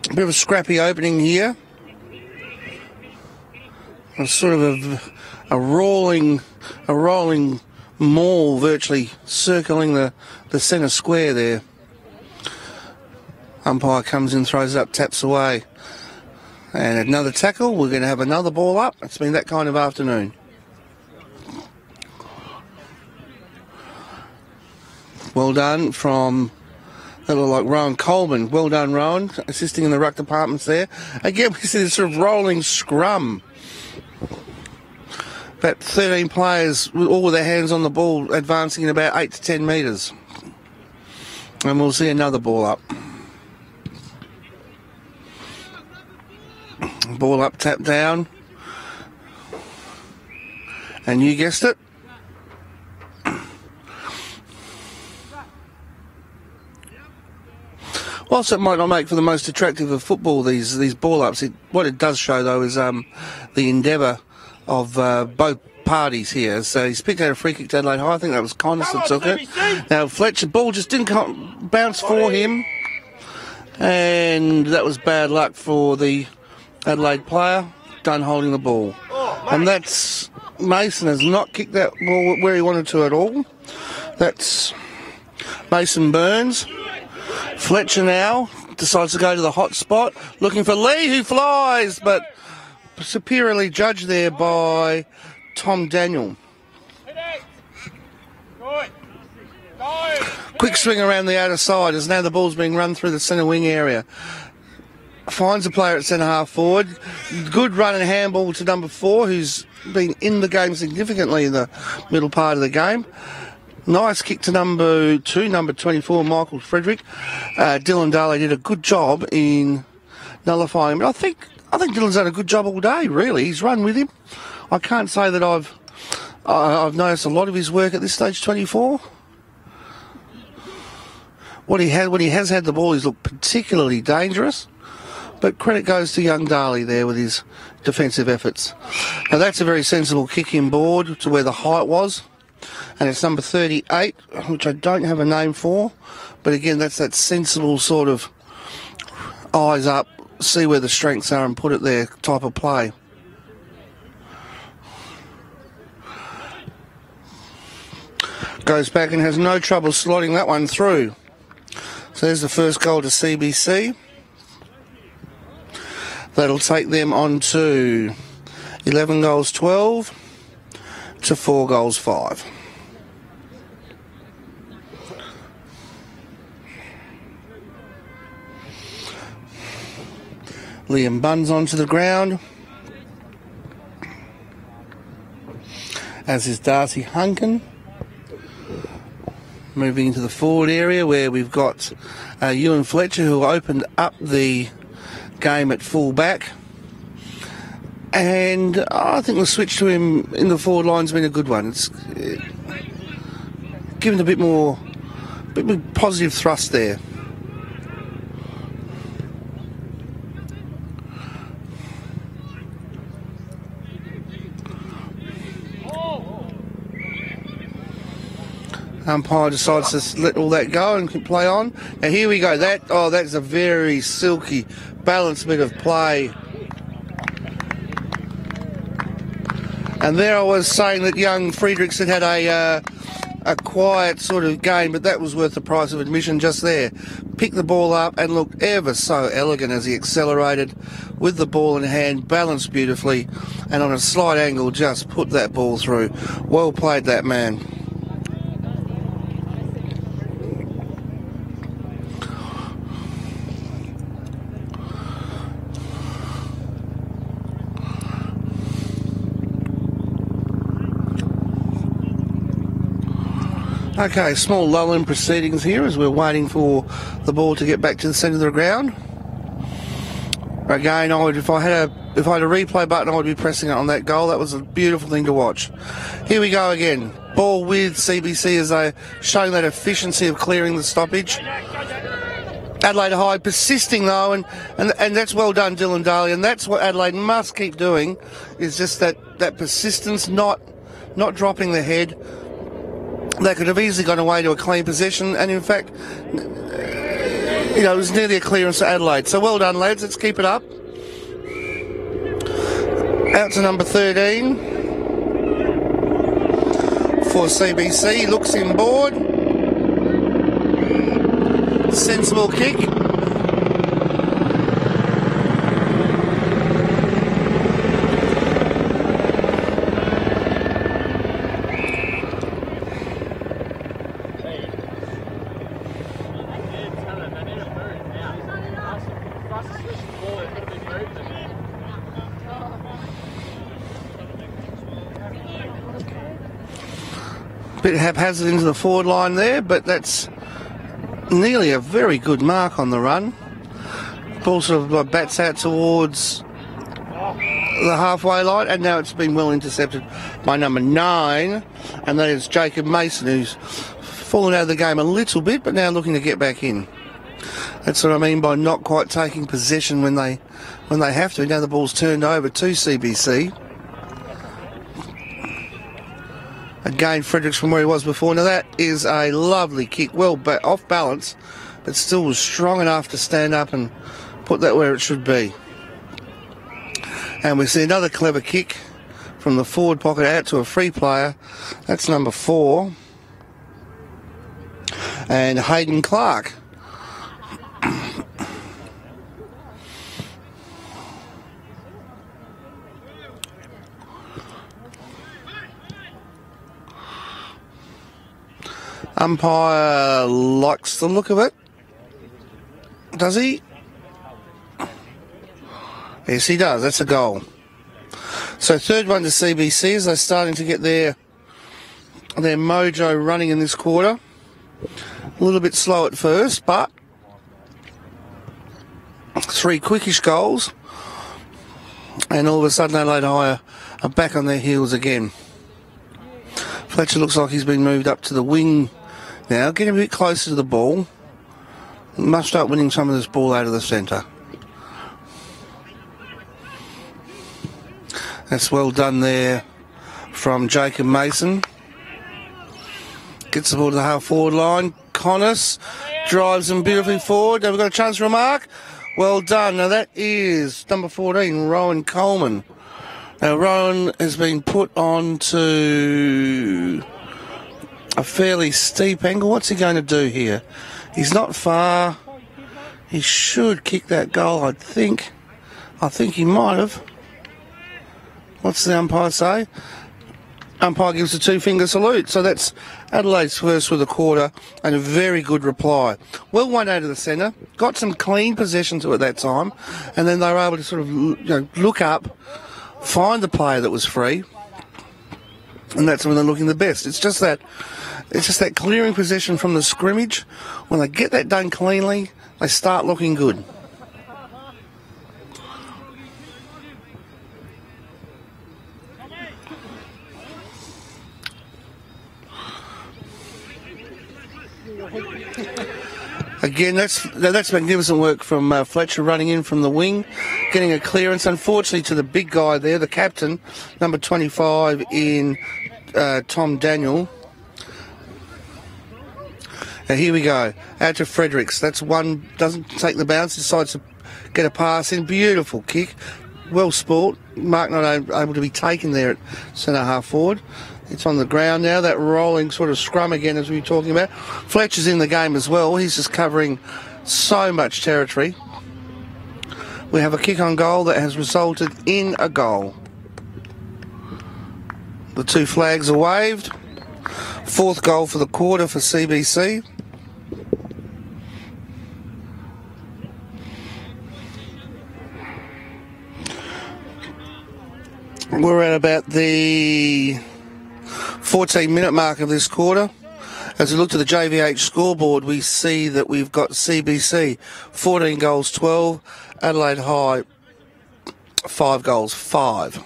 A bit of a scrappy opening here. A sort of a rolling maul virtually circling the centre square there. Umpire comes in, throws it up, taps away. And another tackle. We're going to have another ball up. It's been that kind of afternoon. Well done from, that looked like Rowan Coleman. Well done, Rowan, assisting in the ruck departments there. Again, we see this sort of rolling scrum. About 13 players, all with their hands on the ball, advancing in about 8 to 10 metres. And we'll see another ball up. Ball up, tap down. And you guessed it. Whilst it might not make for the most attractive of football, these ball ups, what it does show though is the endeavour of both parties here. So he's picked out a free kick to Adelaide High. I think that was Connors that took it. Now Fletcher, ball just didn't bounce for him, and that was bad luck for the Adelaide player, done holding the ball. And that's, Mason has not kicked that ball where he wanted to at all. That's Mason Burns. Fletcher now decides to go to the hot spot, looking for Lee, who flies, but superiorly judged there by Tom Daniel. Quick swing around the outer side as now the ball's being run through the centre wing area. Finds a player at centre half forward. Good run and handball to number 4, who's been in the game significantly in the middle part of the game. Nice kick to number 2, number 24, Michael Frederick. Dylan Daly did a good job in nullifying him. But I think Dylan's done a good job all day, really. He's run with him. I can't say that I've noticed a lot of his work at this stage 24. When he has had the ball, he's looked particularly dangerous. But credit goes to young Daly there with his defensive efforts. Now that's a very sensible kick inboard to where the height was. And it's number 38, which I don't have a name for. But again, that's that sensible sort of eyes up, see where the strengths are and put it there type of play. Goes back and has no trouble slotting that one through. So there's the first goal to CBC. That'll take them on to 11 goals 12 to 4 goals 5. Liam Bunn's onto the ground, as is Darcy Hunkin. Moving into the forward area where we've got Ewan Fletcher, who opened up the game at full back. And I think the switch to him in the forward line's been a good one. It's given a bit more positive thrust there. Umpire decides to let all that go and play on. Now here we go. That's a very silky, balanced bit of play. And there I was saying that young Friedrichsen had a quiet sort of game, but that was worth the price of admission just there. Picked the ball up and looked ever so elegant as he accelerated with the ball in hand, balanced beautifully, and on a slight angle just put that ball through. Well played, that man. Okay, small lull in proceedings here as we're waiting for the ball to get back to the centre of the ground. Again, if I had a replay button, I would be pressing it on that goal. That was a beautiful thing to watch. Here we go again. Ball with CBC as they're showing that efficiency of clearing the stoppage. Adelaide High persisting though, and that's well done, Dylan Daly, and that's what Adelaide must keep doing, is just that persistence, not dropping the head. They could have easily gone away to a clean possession, and in fact, it was nearly a clearance to Adelaide. So well done, lads. Let's keep it up. Out to number 13 for CBC. Looks inboard. Sensible kick. Bit haphazard into the forward line there, but that's nearly a very good mark on the run. Ball sort of bats out towards the halfway line, and now it's been well intercepted by number 9, and that is Jacob Mason, who's fallen out of the game a little bit, but now looking to get back in. That's what I mean by not quite taking possession when they have to. Now the ball's turned over to CBC. Again, Fredericks from where he was before. Now that is a lovely kick, well off balance, but still was strong enough to stand up and put that where it should be. And we see another clever kick from the forward pocket out to a free player. That's number 4. And Hayden Clark. Umpire likes the look of it. Does he? Yes, he does. That's a goal. So third one to CBC as they're starting to get their mojo running in this quarter. A little bit slow at first, but 3 quickish goals. And all of a sudden Adelaide High are back on their heels again. Fletcher looks like he's been moved up to the wing now, getting a bit closer to the ball. Must start winning some of this ball out of the centre. That's well done there from Jacob Mason. Gets the ball to the half forward line. Connors drives them beautifully forward. Have we got a chance for a mark? Well done. Now that is number 14, Rowan Coleman. Now Rowan has been put on to a fairly steep angle. What's he going to do here? He's not far. He should kick that goal, I think. I think he might have. What's the umpire say? Umpire gives a 2-finger salute. So that's Adelaide's first with a quarter and a very good reply. Well won out of the centre. Got some clean possession to it that time. And then they were able to sort of look up, find the player that was free. And that's when they're looking the best. It's just that clearing possession from the scrimmage. When they get that done cleanly, they start looking good. Again, that's magnificent work from Fletcher running in from the wing, getting a clearance, unfortunately, to the big guy there, the captain, number 25 in Tom Daniel. Now here we go. Out to Fredericks. That's one, doesn't take the bounce, decides to get a pass in. Beautiful kick. Well sport. Mark not able to be taken there at centre half forward. It's on the ground now. That rolling sort of scrum again as we were talking about. Fletcher's in the game as well. He's just covering so much territory. We have a kick on goal that has resulted in a goal. The two flags are waved. Fourth goal for the quarter for CBC. We're at about the 14-minute mark of this quarter. As we look to the JVH scoreboard, we see that we've got CBC 14 goals 12, Adelaide High 5 goals 5.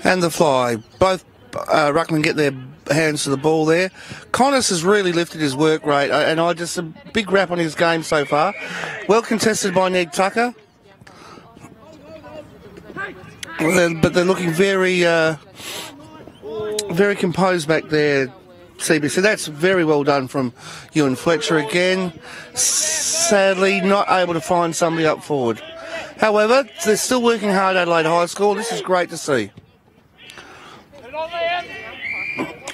And the fly. Both ruckmen get their hands to the ball there. Connors has really lifted his work rate, and I just a big rap on his game so far. Well contested by Ned Tucker. But they're looking very very composed back there, CBC. That's very well done from Ewan Fletcher again. Sadly, not able to find somebody up forward. However, they're still working hard at Adelaide High School. This is great to see.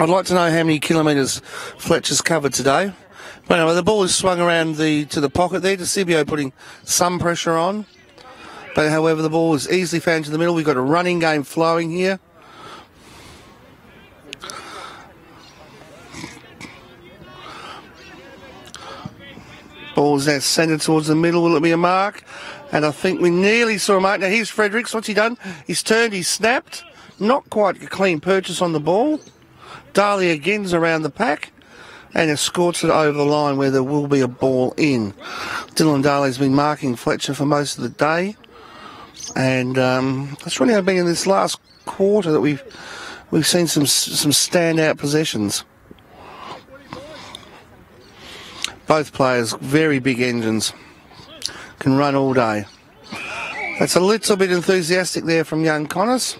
I'd like to know how many kilometres Fletcher's covered today. But anyway, the ball is swung around to the pocket there. To CBO putting some pressure on. But however, the ball is easily found to the middle. We've got a running game flowing here. Ball is now centred towards the middle. Will it be a mark? And I think we nearly saw a mark. Now here's Fredericks. What's he done? He's turned, he's snapped. Not quite a clean purchase on the ball. Daly again's around the pack and escorts it over the line where there will be a ball in. Dylan Daly's been marking Fletcher for most of the day. And that's really been in this last quarter that we've seen some standout possessions. Both players, very big engines, can run all day. That's a little bit enthusiastic there from young Connors.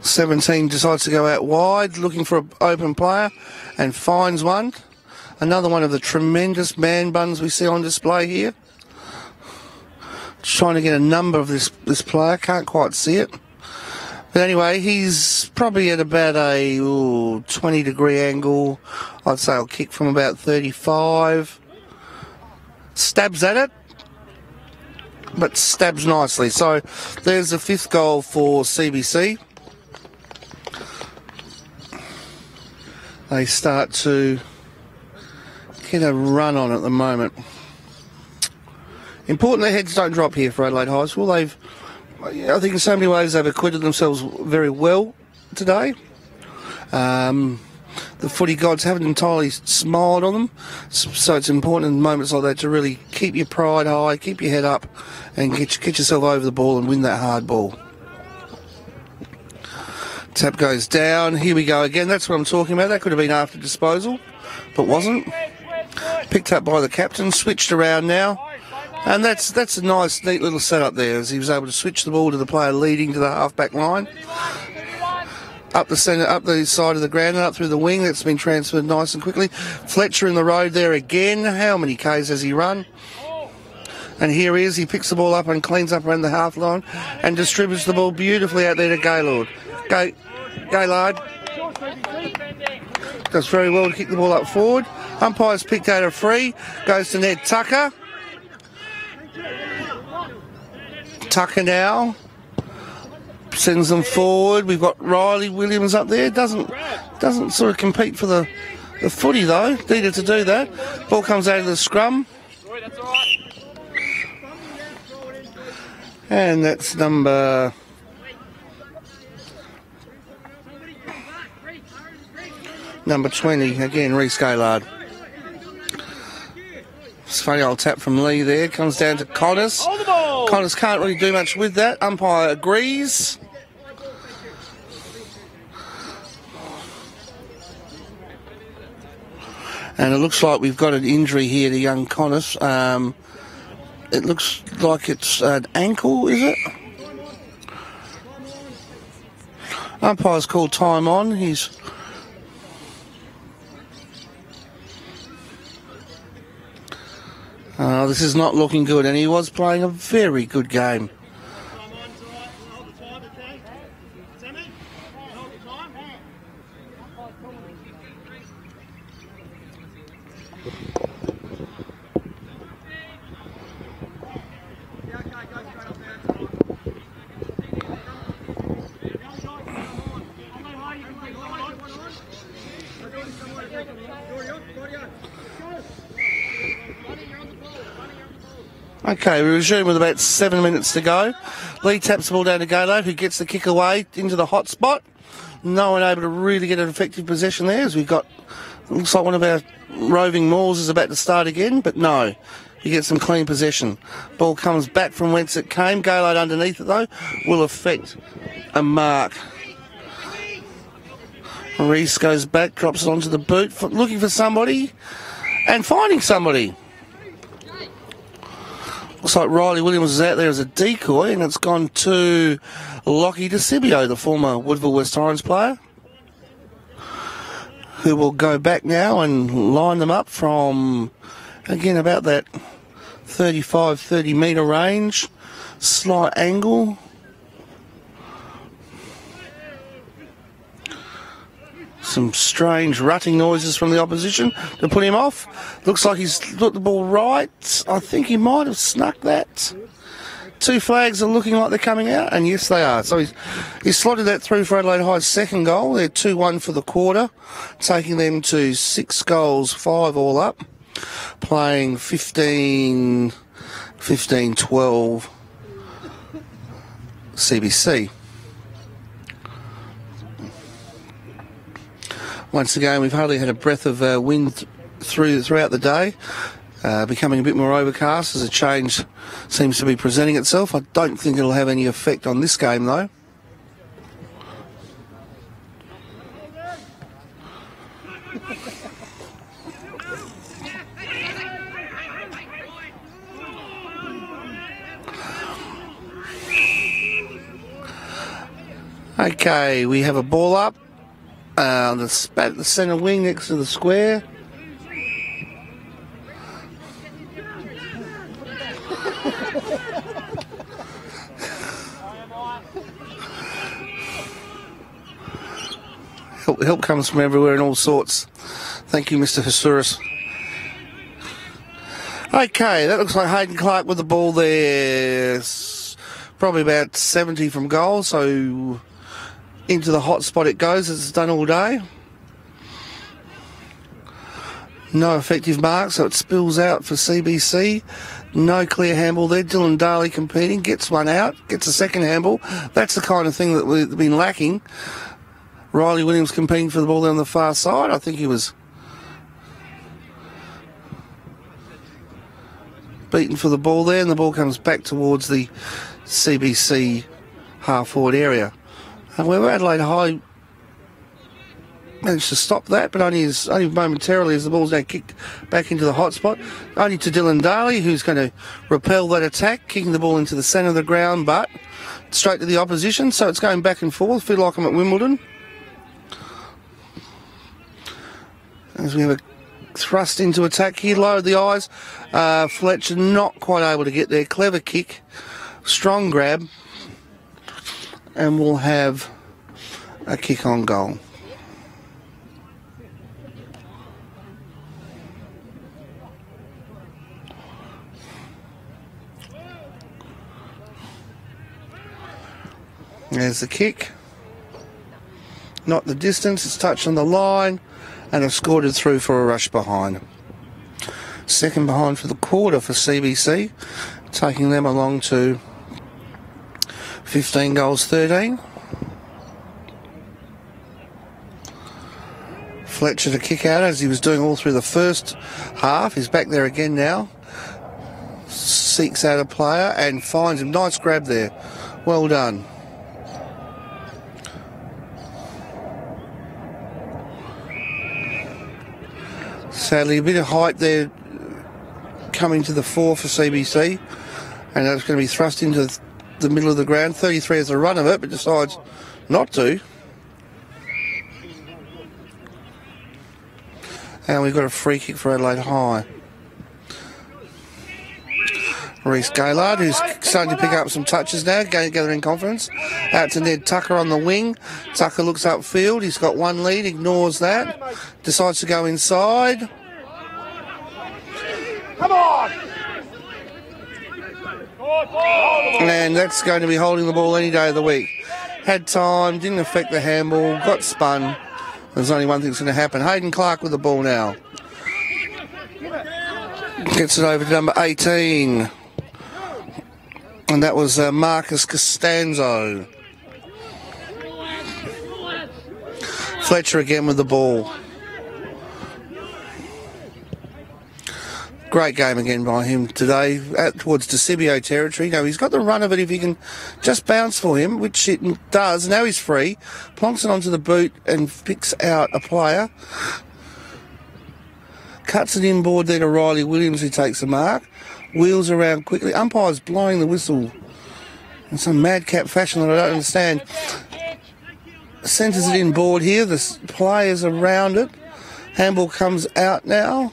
17 decides to go out wide, looking for an open player, and finds one. Another one of the tremendous man buns we see on display here. Just trying to get a number of this player, can't quite see it. But anyway, he's probably at about a 20-degree angle. I'd say I'll kick from about 35. Stabs at it, but stabs nicely. So there's the fifth goal for CBC. They start to get a run on at the moment. Important their heads don't drop here for Adelaide High School. I think in so many ways they've acquitted themselves very well today. The footy gods haven't entirely smiled on them, so it's important in moments like that to really keep your pride high, keep your head up, and get yourself over the ball and win that hard ball. Tap goes down. Here we go again. That's what I'm talking about. That could have been after disposal, but wasn't. Picked up by the captain. Switched around now. And that's a nice, neat little setup there, as he was able to switch the ball to the player leading to the half-back line. Up the centre, up the side of the ground and up through the wing. That's been transferred nice and quickly. Fletcher in the road there again. How many Ks has he run? And here he is. He picks the ball up and cleans up around the half line and distributes the ball beautifully out there to Gaylord. Gaylord does very well to kick the ball up forward. Umpire's picked out a free. Goes to Ned Tucker. Tucker now sends them forward. We've got Riley Williams up there. Doesn't sort of compete for the footy though. Needed to do that. Ball comes out of the scrum. And that's number 20 again, Reece Gaylord. It's a funny old tap from Lee there. Comes down to Connors. Connors can't really do much with that. Umpire agrees. And it looks like we've got an injury here to young Connors. It looks like it's an ankle, is it? Umpire's called time on. This is not looking good, and he was playing a very good game. Okay, we resume with about 7 minutes to go. Lee taps the ball down to Gaylord, who gets the kick away into the hot spot. No one able to really get an effective possession there, as we've got, looks like one of our roving mauls is about to start again, but no. He gets some clean possession. Ball comes back from whence it came. Gaylord underneath it, though, will affect a mark. Reese goes back, drops it onto the boot, looking for somebody and finding somebody. Looks like Riley Williams is out there as a decoy, and it's gone to Lockie DeCibio, the former Woodville West Torrens player, who will go back now and line them up from, again, about that 35, 30 metre range. Slight angle. Some strange rutting noises from the opposition to put him off. Looks like he's put the ball right. I think he might have snuck that. Two flags are looking like they're coming out, and yes, they are. So he's slotted that through for Adelaide High's second goal. They're 2-1 for the quarter, taking them to 6 goals, 5 all up, playing 15-12 CBC. Once again, we've hardly had a breath of wind throughout the day, becoming a bit more overcast as a change seems to be presenting itself. I don't think it'll have any effect on this game, though. Okay, we have a ball up. The centre wing next to the square. Help comes from everywhere and all sorts. Thank you, Mr. Hasuris. Okay, that looks like Hayden Clark with the ball there. Probably about 70 from goal, so into the hot spot it goes, as it's done all day. No effective mark, so it spills out for CBC. No clear handball there. Dylan Daly competing, gets one out, gets a second handball. That's the kind of thing that we've been lacking. Riley Williams competing for the ball down the far side. I think he was beaten for the ball there, and the ball comes back towards the CBC half-forward area. However, Adelaide High managed to stop that, but only momentarily, as the ball's now kicked back into the hot spot. Only to Dylan Daly, who's going to repel that attack, kicking the ball into the centre of the ground, but straight to the opposition. So it's going back and forth. Feel like I'm at Wimbledon. As we have a thrust into attack here, lowered the eyes. Fletcher not quite able to get there. Clever kick, strong grab, and we'll have a kick on goal. There's the kick. Not the distance, it's touched on the line, and have scored it through for a rush behind. Second behind for the quarter for CBC, taking them along to 15 goals, 13. Fletcher to kick out as he was doing all through the first half. He's back there again now. Seeks out a player and finds him. Nice grab there. Well done. Sadly, a bit of height there coming to the fore for CBC, and that's going to be thrust into the middle of the ground. 33 has a run of it, but decides not to. And we've got a free kick for Adelaide High. Reece Gaylard, who's starting to pick up some touches now, gathering confidence. Out to Ned Tucker on the wing. Tucker looks upfield. He's got one lead, ignores that. Decides to go inside. Come on! And that's going to be holding the ball any day of the week. Had time, didn't affect the handball, got spun. There's only one thing that's going to happen. Hayden Clark with the ball now. Gets it over to number 18. And that was Marcus Costanzo. Fletcher again with the ball. Great game again by him today, out towards DeCibio territory. Now, he's got the run of it if he can just bounce for him, which it does. Now he's free. Plonks it onto the boot and picks out a player. Cuts it inboard there to Riley Williams, who takes the mark. Wheels around quickly. Umpire's blowing the whistle in some madcap fashion that I don't understand. Centres it inboard here. The players around it. Handball comes out now.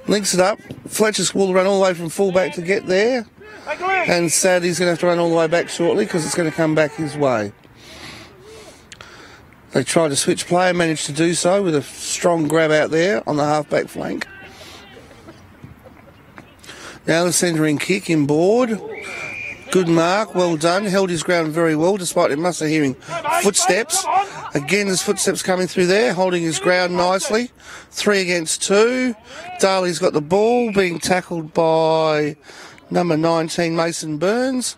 Links it up. Fletcher's will run all the way from fullback to get there. And sadly he's going to have to run all the way back shortly because it's going to come back his way. They tried to switch play and managed to do so with a strong grab out there on the half-back flank. Now the centering kick inboard. Good mark, well done. Held his ground very well despite him must have hearing footsteps. Again, there's footsteps coming through there, holding his ground nicely. 3 against 2. Darley's got the ball, being tackled by number 19, Mason Burns.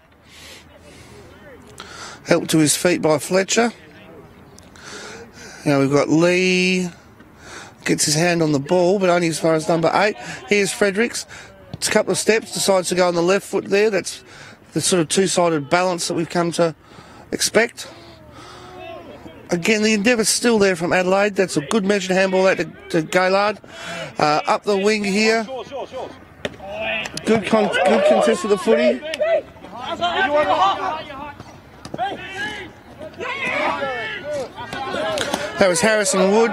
Helped to his feet by Fletcher. Now we've got Lee. Gets his hand on the ball, but only as far as number 8. Here's Fredericks. It's a couple of steps, decides to go on the left foot there. That's the sort of two-sided balance that we've come to expect. Again, the endeavour's still there from Adelaide. That's a good measured handball out to Gaylard. Up the wing here. Good contest with the footy. That was Harrison Wood.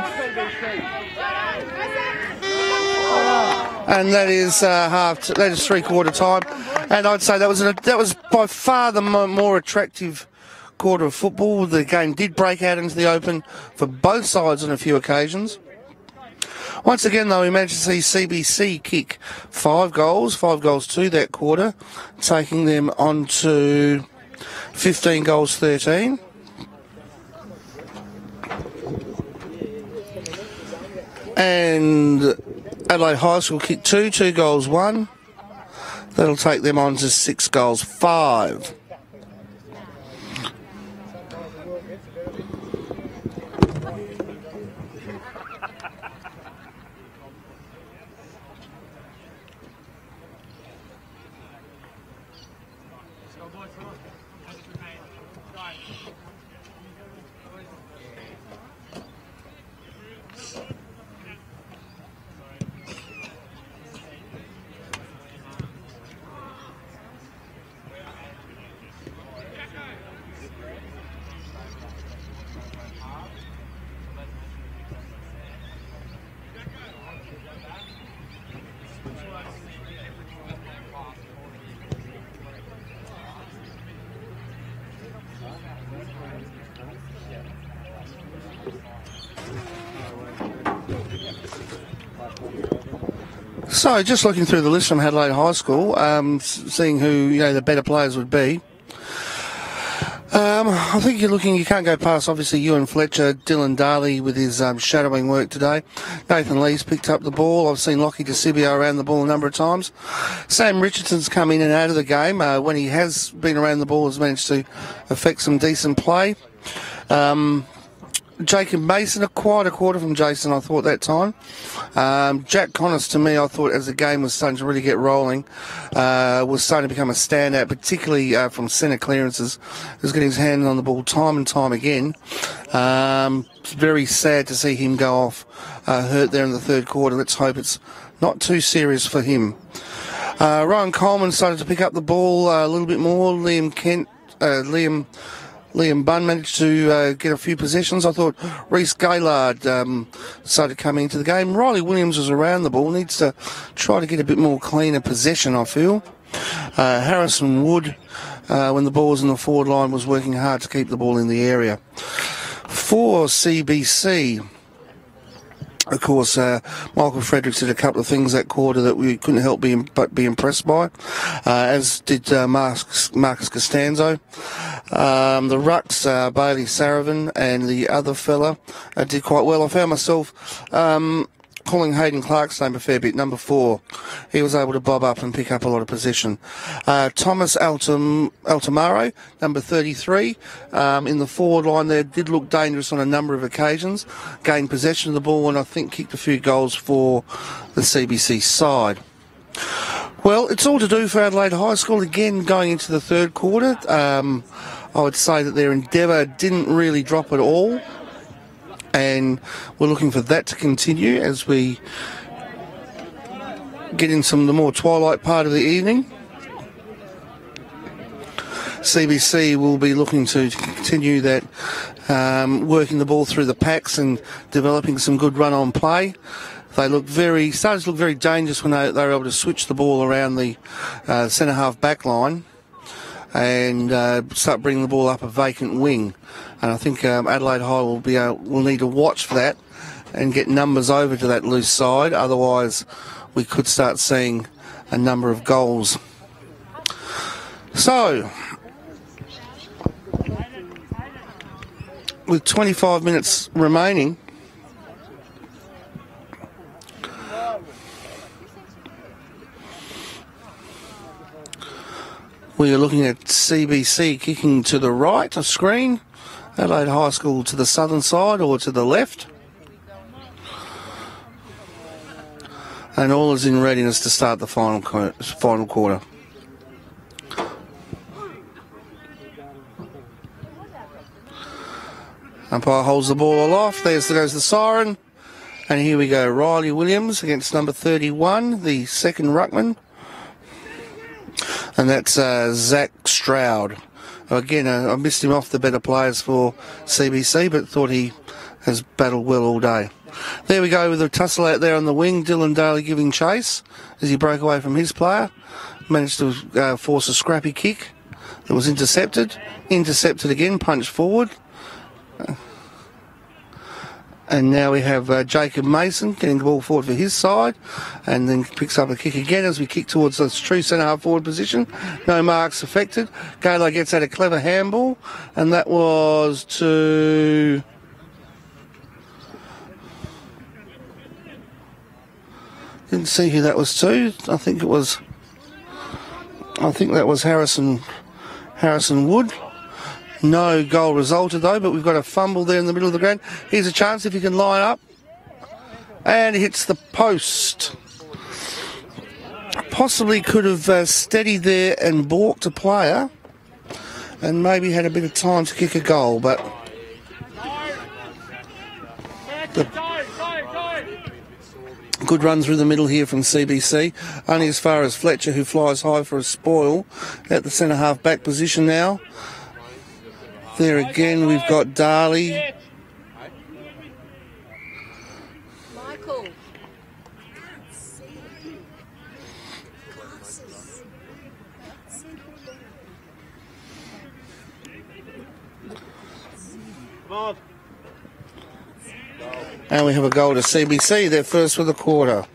And that is that is three-quarter time. And I'd say that was by far the more attractive quarter of football. The game did break out into the open for both sides on a few occasions. Once again, though, we managed to see CBC kick 5 goals to that quarter, taking them on to 15 goals 13. And Adelaide High School kicked 2 goals 1. That'll take them on to 6 goals 5. So, just looking through the list from Adelaide High School, seeing who the better players would be. I think you can't go past, obviously, Ewan Fletcher, Dylan Darley with his shadowing work today. Nathan Lee's picked up the ball. I've seen Lockie DeCibio around the ball a number of times. Sam Richardson's come in and out of the game. When he has been around the ball, has managed to affect some decent play. Jacob Mason, quite a quarter from Jason, I thought, that time. Jack Connors, to me, I thought, as the game was starting to really get rolling, was starting to become a standout, particularly from centre clearances. He was getting his hand on the ball time and time again. It's very sad to see him go off hurt there in the third quarter. Let's hope it's not too serious for him. Ryan Coleman started to pick up the ball a little bit more. Liam Liam Bunn managed to get a few possessions. I thought Reece Gaylard started coming into the game. Riley Williams was around the ball. Needs to try to get a bit more cleaner possession, I feel. Harrison Wood, when the ball was in the forward line, was working hard to keep the ball in the area. For CBC, of course, Michael Fredericks did a couple of things that quarter that we couldn't help but be impressed by, as did Marcus Costanzo. The Rucks, Bailey Saravan and the other fella did quite well. I found myself calling Hayden Clark's name a fair bit, number 4. He was able to bob up and pick up a lot of possession. Thomas Altamaro, number 33, in the forward line there, did look dangerous on a number of occasions, gained possession of the ball and I think kicked a few goals for the CBC side. Well, it's all to do for Adelaide High School again going into the third quarter. I would say that their endeavour didn't really drop at all, and we're looking for that to continue as we get in the more twilight part of the evening. CBC will be looking to continue that, working the ball through the packs and developing some good run-on play. They started to look very dangerous when they were able to switch the ball around the centre-half back line and start bringing the ball up a vacant wing. And I think Adelaide High will need to watch for that and get numbers over to that loose side. Otherwise, we could start seeing a number of goals. So, with 25 minutes remaining, we are looking at CBC kicking to the right of screen, Adelaide High School to the southern side or to the left. And all is in readiness to start the final quarter. Umpire holds the ball aloft. There goes the siren. And here we go. Riley Williams against number 31, the second ruckman. And that's Zach Stroud. Again, I missed him off the better players for CBC, but thought he has battled well all day. There we go with the tussle out there on the wing. Dylan Daly giving chase as he broke away from his player. Managed to force a scrappy kick that was intercepted. Intercepted again, punched forward. And now we have Jacob Mason getting the ball forward for his side, and then picks up a kick again as we kick towards the true centre-half forward position. No marks affected. Gaylor gets out a clever handball, and that was to... Didn't see who that was to. I think that was Harrison Wood. No goal resulted though, but we've got a fumble there in the middle of the ground. Here's a chance if he can line up. And hits the post. Possibly could have steadied there and balked a player and maybe had a bit of time to kick a goal, but good run through the middle here from CBC. Only as far as Fletcher, who flies high for a spoil at the centre-half back position now. There again, we've got Darley. Michael. Come on. And we have a goal to CBC. They're first for the quarter.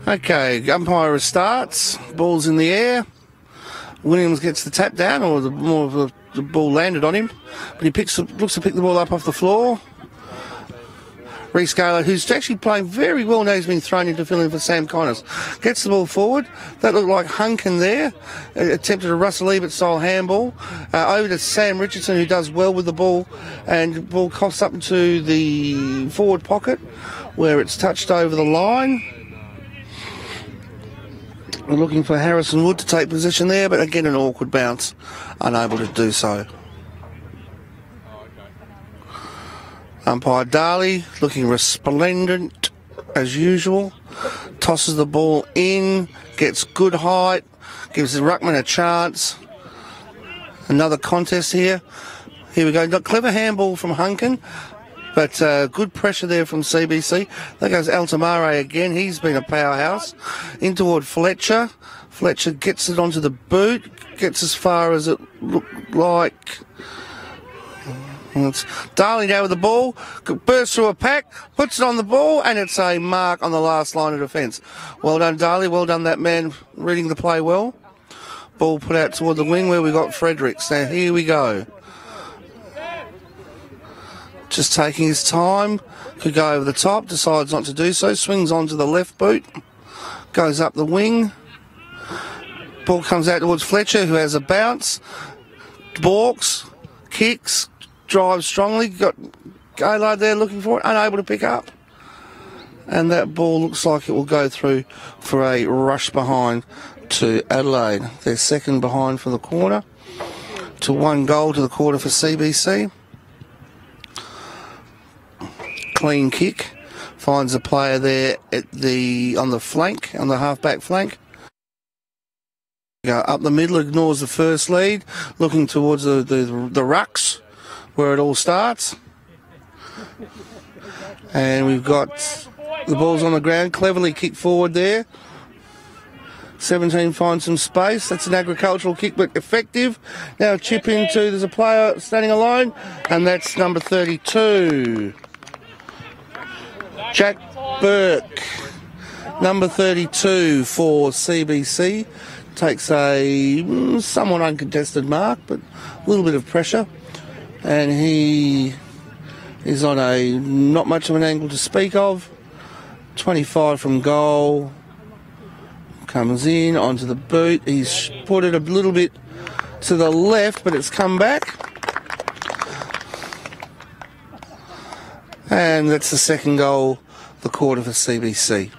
Okay, umpire starts, ball's in the air. Williams gets the tap down, or the ball landed on him, but he looks to pick the ball up off the floor. Reece Gaylord, who's actually playing very well now. He's been thrown into filling for Sam Connors. Gets the ball forward. That looked like Hunkin there. Attempted a Russell Ebert style handball. Over to Sam Richardson, who does well with the ball. And the ball coughs up into the forward pocket where it's touched over the line. We're looking for Harrison Wood to take position there, but again an awkward bounce. Unable to do so. Umpire Daly looking resplendent as usual. Tosses the ball in, gets good height, gives the ruckman a chance. Another contest here. Here we go. Clever handball from Hunkin, but good pressure there from CBC. There goes Altamare again. He's been a powerhouse. In toward Fletcher. Fletcher gets it onto the boot, gets as far as it looked like. It's Darley now with the ball, bursts through a pack, puts it on the ball, and it's a mark on the last line of defence. Well done, Darley. Well done, that man reading the play well. Ball put out toward the wing where we got Fredericks. Now here we go. Just taking his time, could go over the top, decides not to do so, swings onto the left boot, goes up the wing. Ball comes out towards Fletcher, who has a bounce, balks, kicks, drives strongly, got Gaylord there looking for it, unable to pick up. And that ball looks like it will go through for a rush behind to Adelaide. They're second behind for the quarter, to 1 goal to the quarter for CBC. Clean kick, finds a player there at on the flank, on the half-back flank. Go up the middle, ignores the first lead, looking towards the rucks, where it all starts. And we've got the ball's on the ground, cleverly kicked forward there. 17 finds some space. That's an agricultural kick, but effective. Now a chip into, there's a player standing alone, and that's number 32. Jack Burke, number 32 for CBC. Takes a somewhat uncontested mark, but a little bit of pressure. And he is on a not much of an angle to speak of. 25 from goal. Comes in onto the boot. He's put it a little bit to the left, but it's come back. And that's the second goal, the quarter for CBC.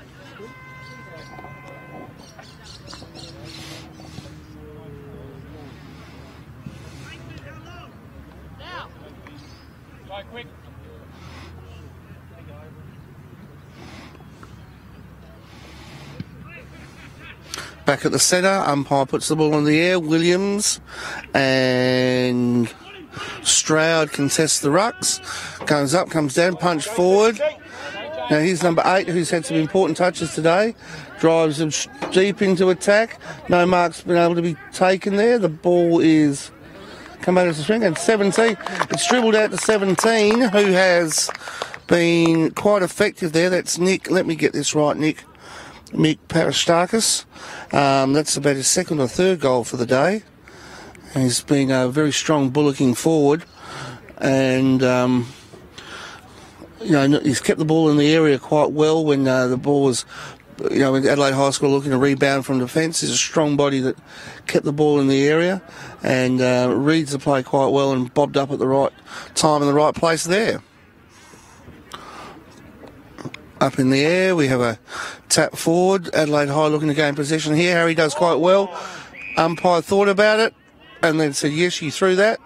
Back at the centre, umpire puts the ball in the air. Williams and Stroud contests the rucks. Goes up, comes down, punch forward. Now here's number 8, who's had some important touches today. Drives him deep into attack. No marks been able to be taken there. The ball is come out of the string. And 17, it's dribbled out to 17, who has been quite effective there. That's Nick. Let me get this right, Nick. Mick Parastakis. That's about his second or third goal for the day. He's been a very strong bullocking forward, and he's kept the ball in the area quite well when the ball was, when Adelaide High School looking to rebound from defence. He's a strong body that kept the ball in the area and reads the play quite well and bobbed up at the right time in the right place there. Up in the air, we have a tap forward. Adelaide High looking to gain possession here. Harry does quite well. Umpire thought about it and then said, yes, you threw that.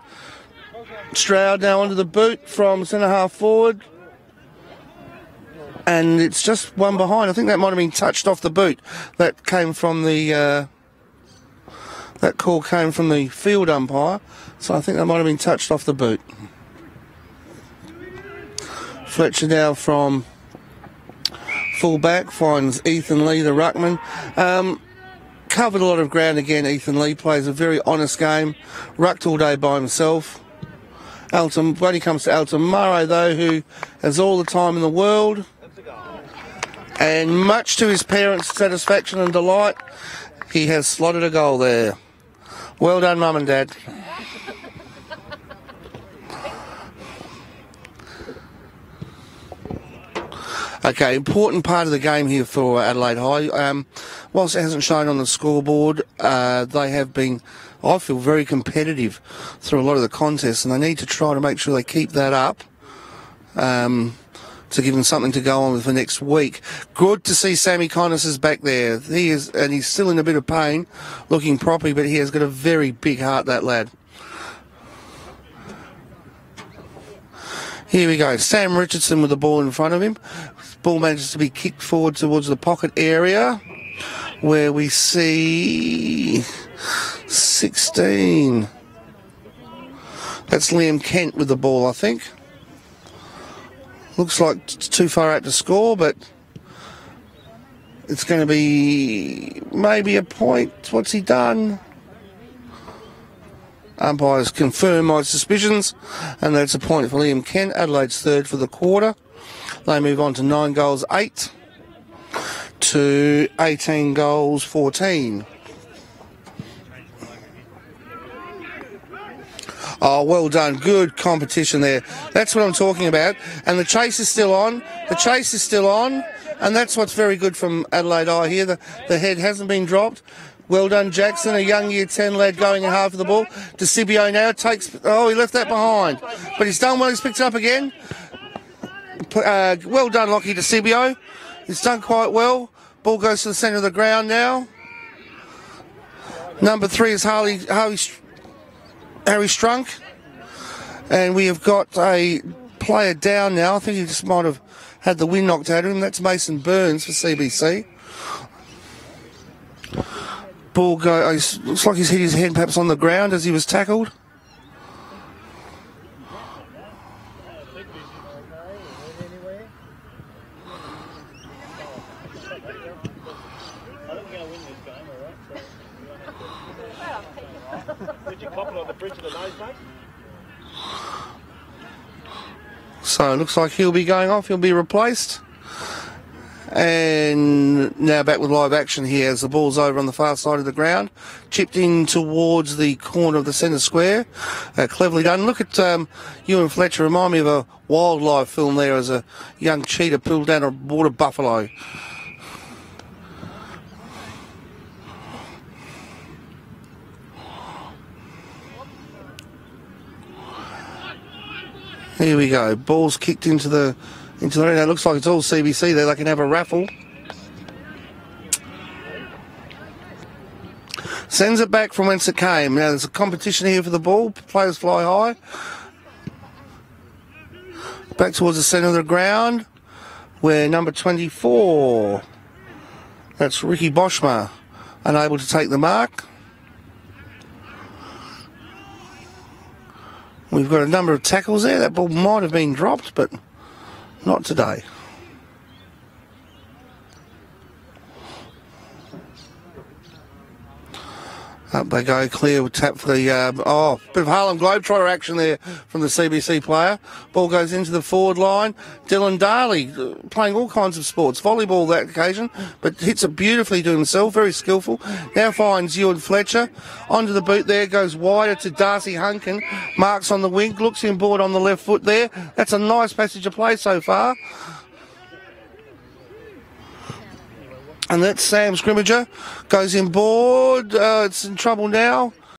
Stroud now onto the boot from centre half forward. And it's just one behind. I think that might have been touched off the boot. That came from the... that call came from the field umpire. So I think that might have been touched off the boot. Fletcher now from... full back, finds Ethan Lee, the ruckman. Covered a lot of ground again. Ethan Lee plays a very honest game. Rucked all day by himself. When he comes to Altamare, though, who has all the time in the world. And much to his parents' satisfaction and delight, he has slotted a goal there. Well done, Mum and Dad. Okay, important part of the game here for Adelaide High. Whilst it hasn't shown on the scoreboard, they have been, I feel, very competitive through a lot of the contests, and they need to try to make sure they keep that up to give them something to go on with for next week. Good to see Sammy Connors is back there. He is, and he's still in a bit of pain, looking proppy, but he has got a very big heart, that lad. Here we go. Sam Richardson with the ball in front of him. Ball manages to be kicked forward towards the pocket area, where we see 16. That's Liam Kent with the ball, I think. Looks like it's too far out to score, but it's going to be maybe a point. What's he done? Umpires confirm my suspicions, and that's a point for Liam Kent. Adelaide's third for the quarter. They move on to 9 goals 8 to 18 goals 14. Oh, well done. Good competition there. That's what I'm talking about. And the chase is still on. The chase is still on. And that's what's very good from Adelaide Eye here. The head hasn't been dropped. Well done, Jackson, a young Year 10 lad going in half of the ball. DeCibio now takes... Oh, he left that behind. But he's done well. He's picked it up again. Well done, Lockie DeCibio. He's done quite well. Ball goes to the centre of the ground now. Number 3 is Harry Strunk. And we have got a player down now. I think he just might have had the wind knocked out of him. That's Mason Burns for CBC. Ball goes, looks like he's hit his head perhaps on the ground as he was tackled. So it looks like he'll be going off, he'll be replaced. And now back with live action here as the ball's over on the far side of the ground. Chipped in towards the corner of the centre square. Cleverly done. Look at Ewan Fletcher. Remind me of a wildlife film there as a young cheetah pulled down a border buffalo. Here we go. Ball's kicked into the ring. It looks like it's all CBC there. They can have a raffle. Sends it back from whence it came. Now there's a competition here for the ball. Players fly high. Back towards the centre of the ground, where number 24, that's Ricky Boschma, unable to take the mark. We've got a number of tackles there. That ball might have been dropped, but not today. Up they go, clear, tap for the, bit of Harlem Globetrotter action there from the CBC player. Ball goes into the forward line. Dylan Darley, playing all kinds of sports, volleyball that occasion, but hits it beautifully to himself, very skillful. Now finds Ewan Fletcher. Onto the boot there, goes wider to Darcy Hunkin. Marks on the wing, looks inboard on the left foot there. That's a nice passage of play so far. And that's Sam Scrimmager. Goes inboard. It's in trouble now.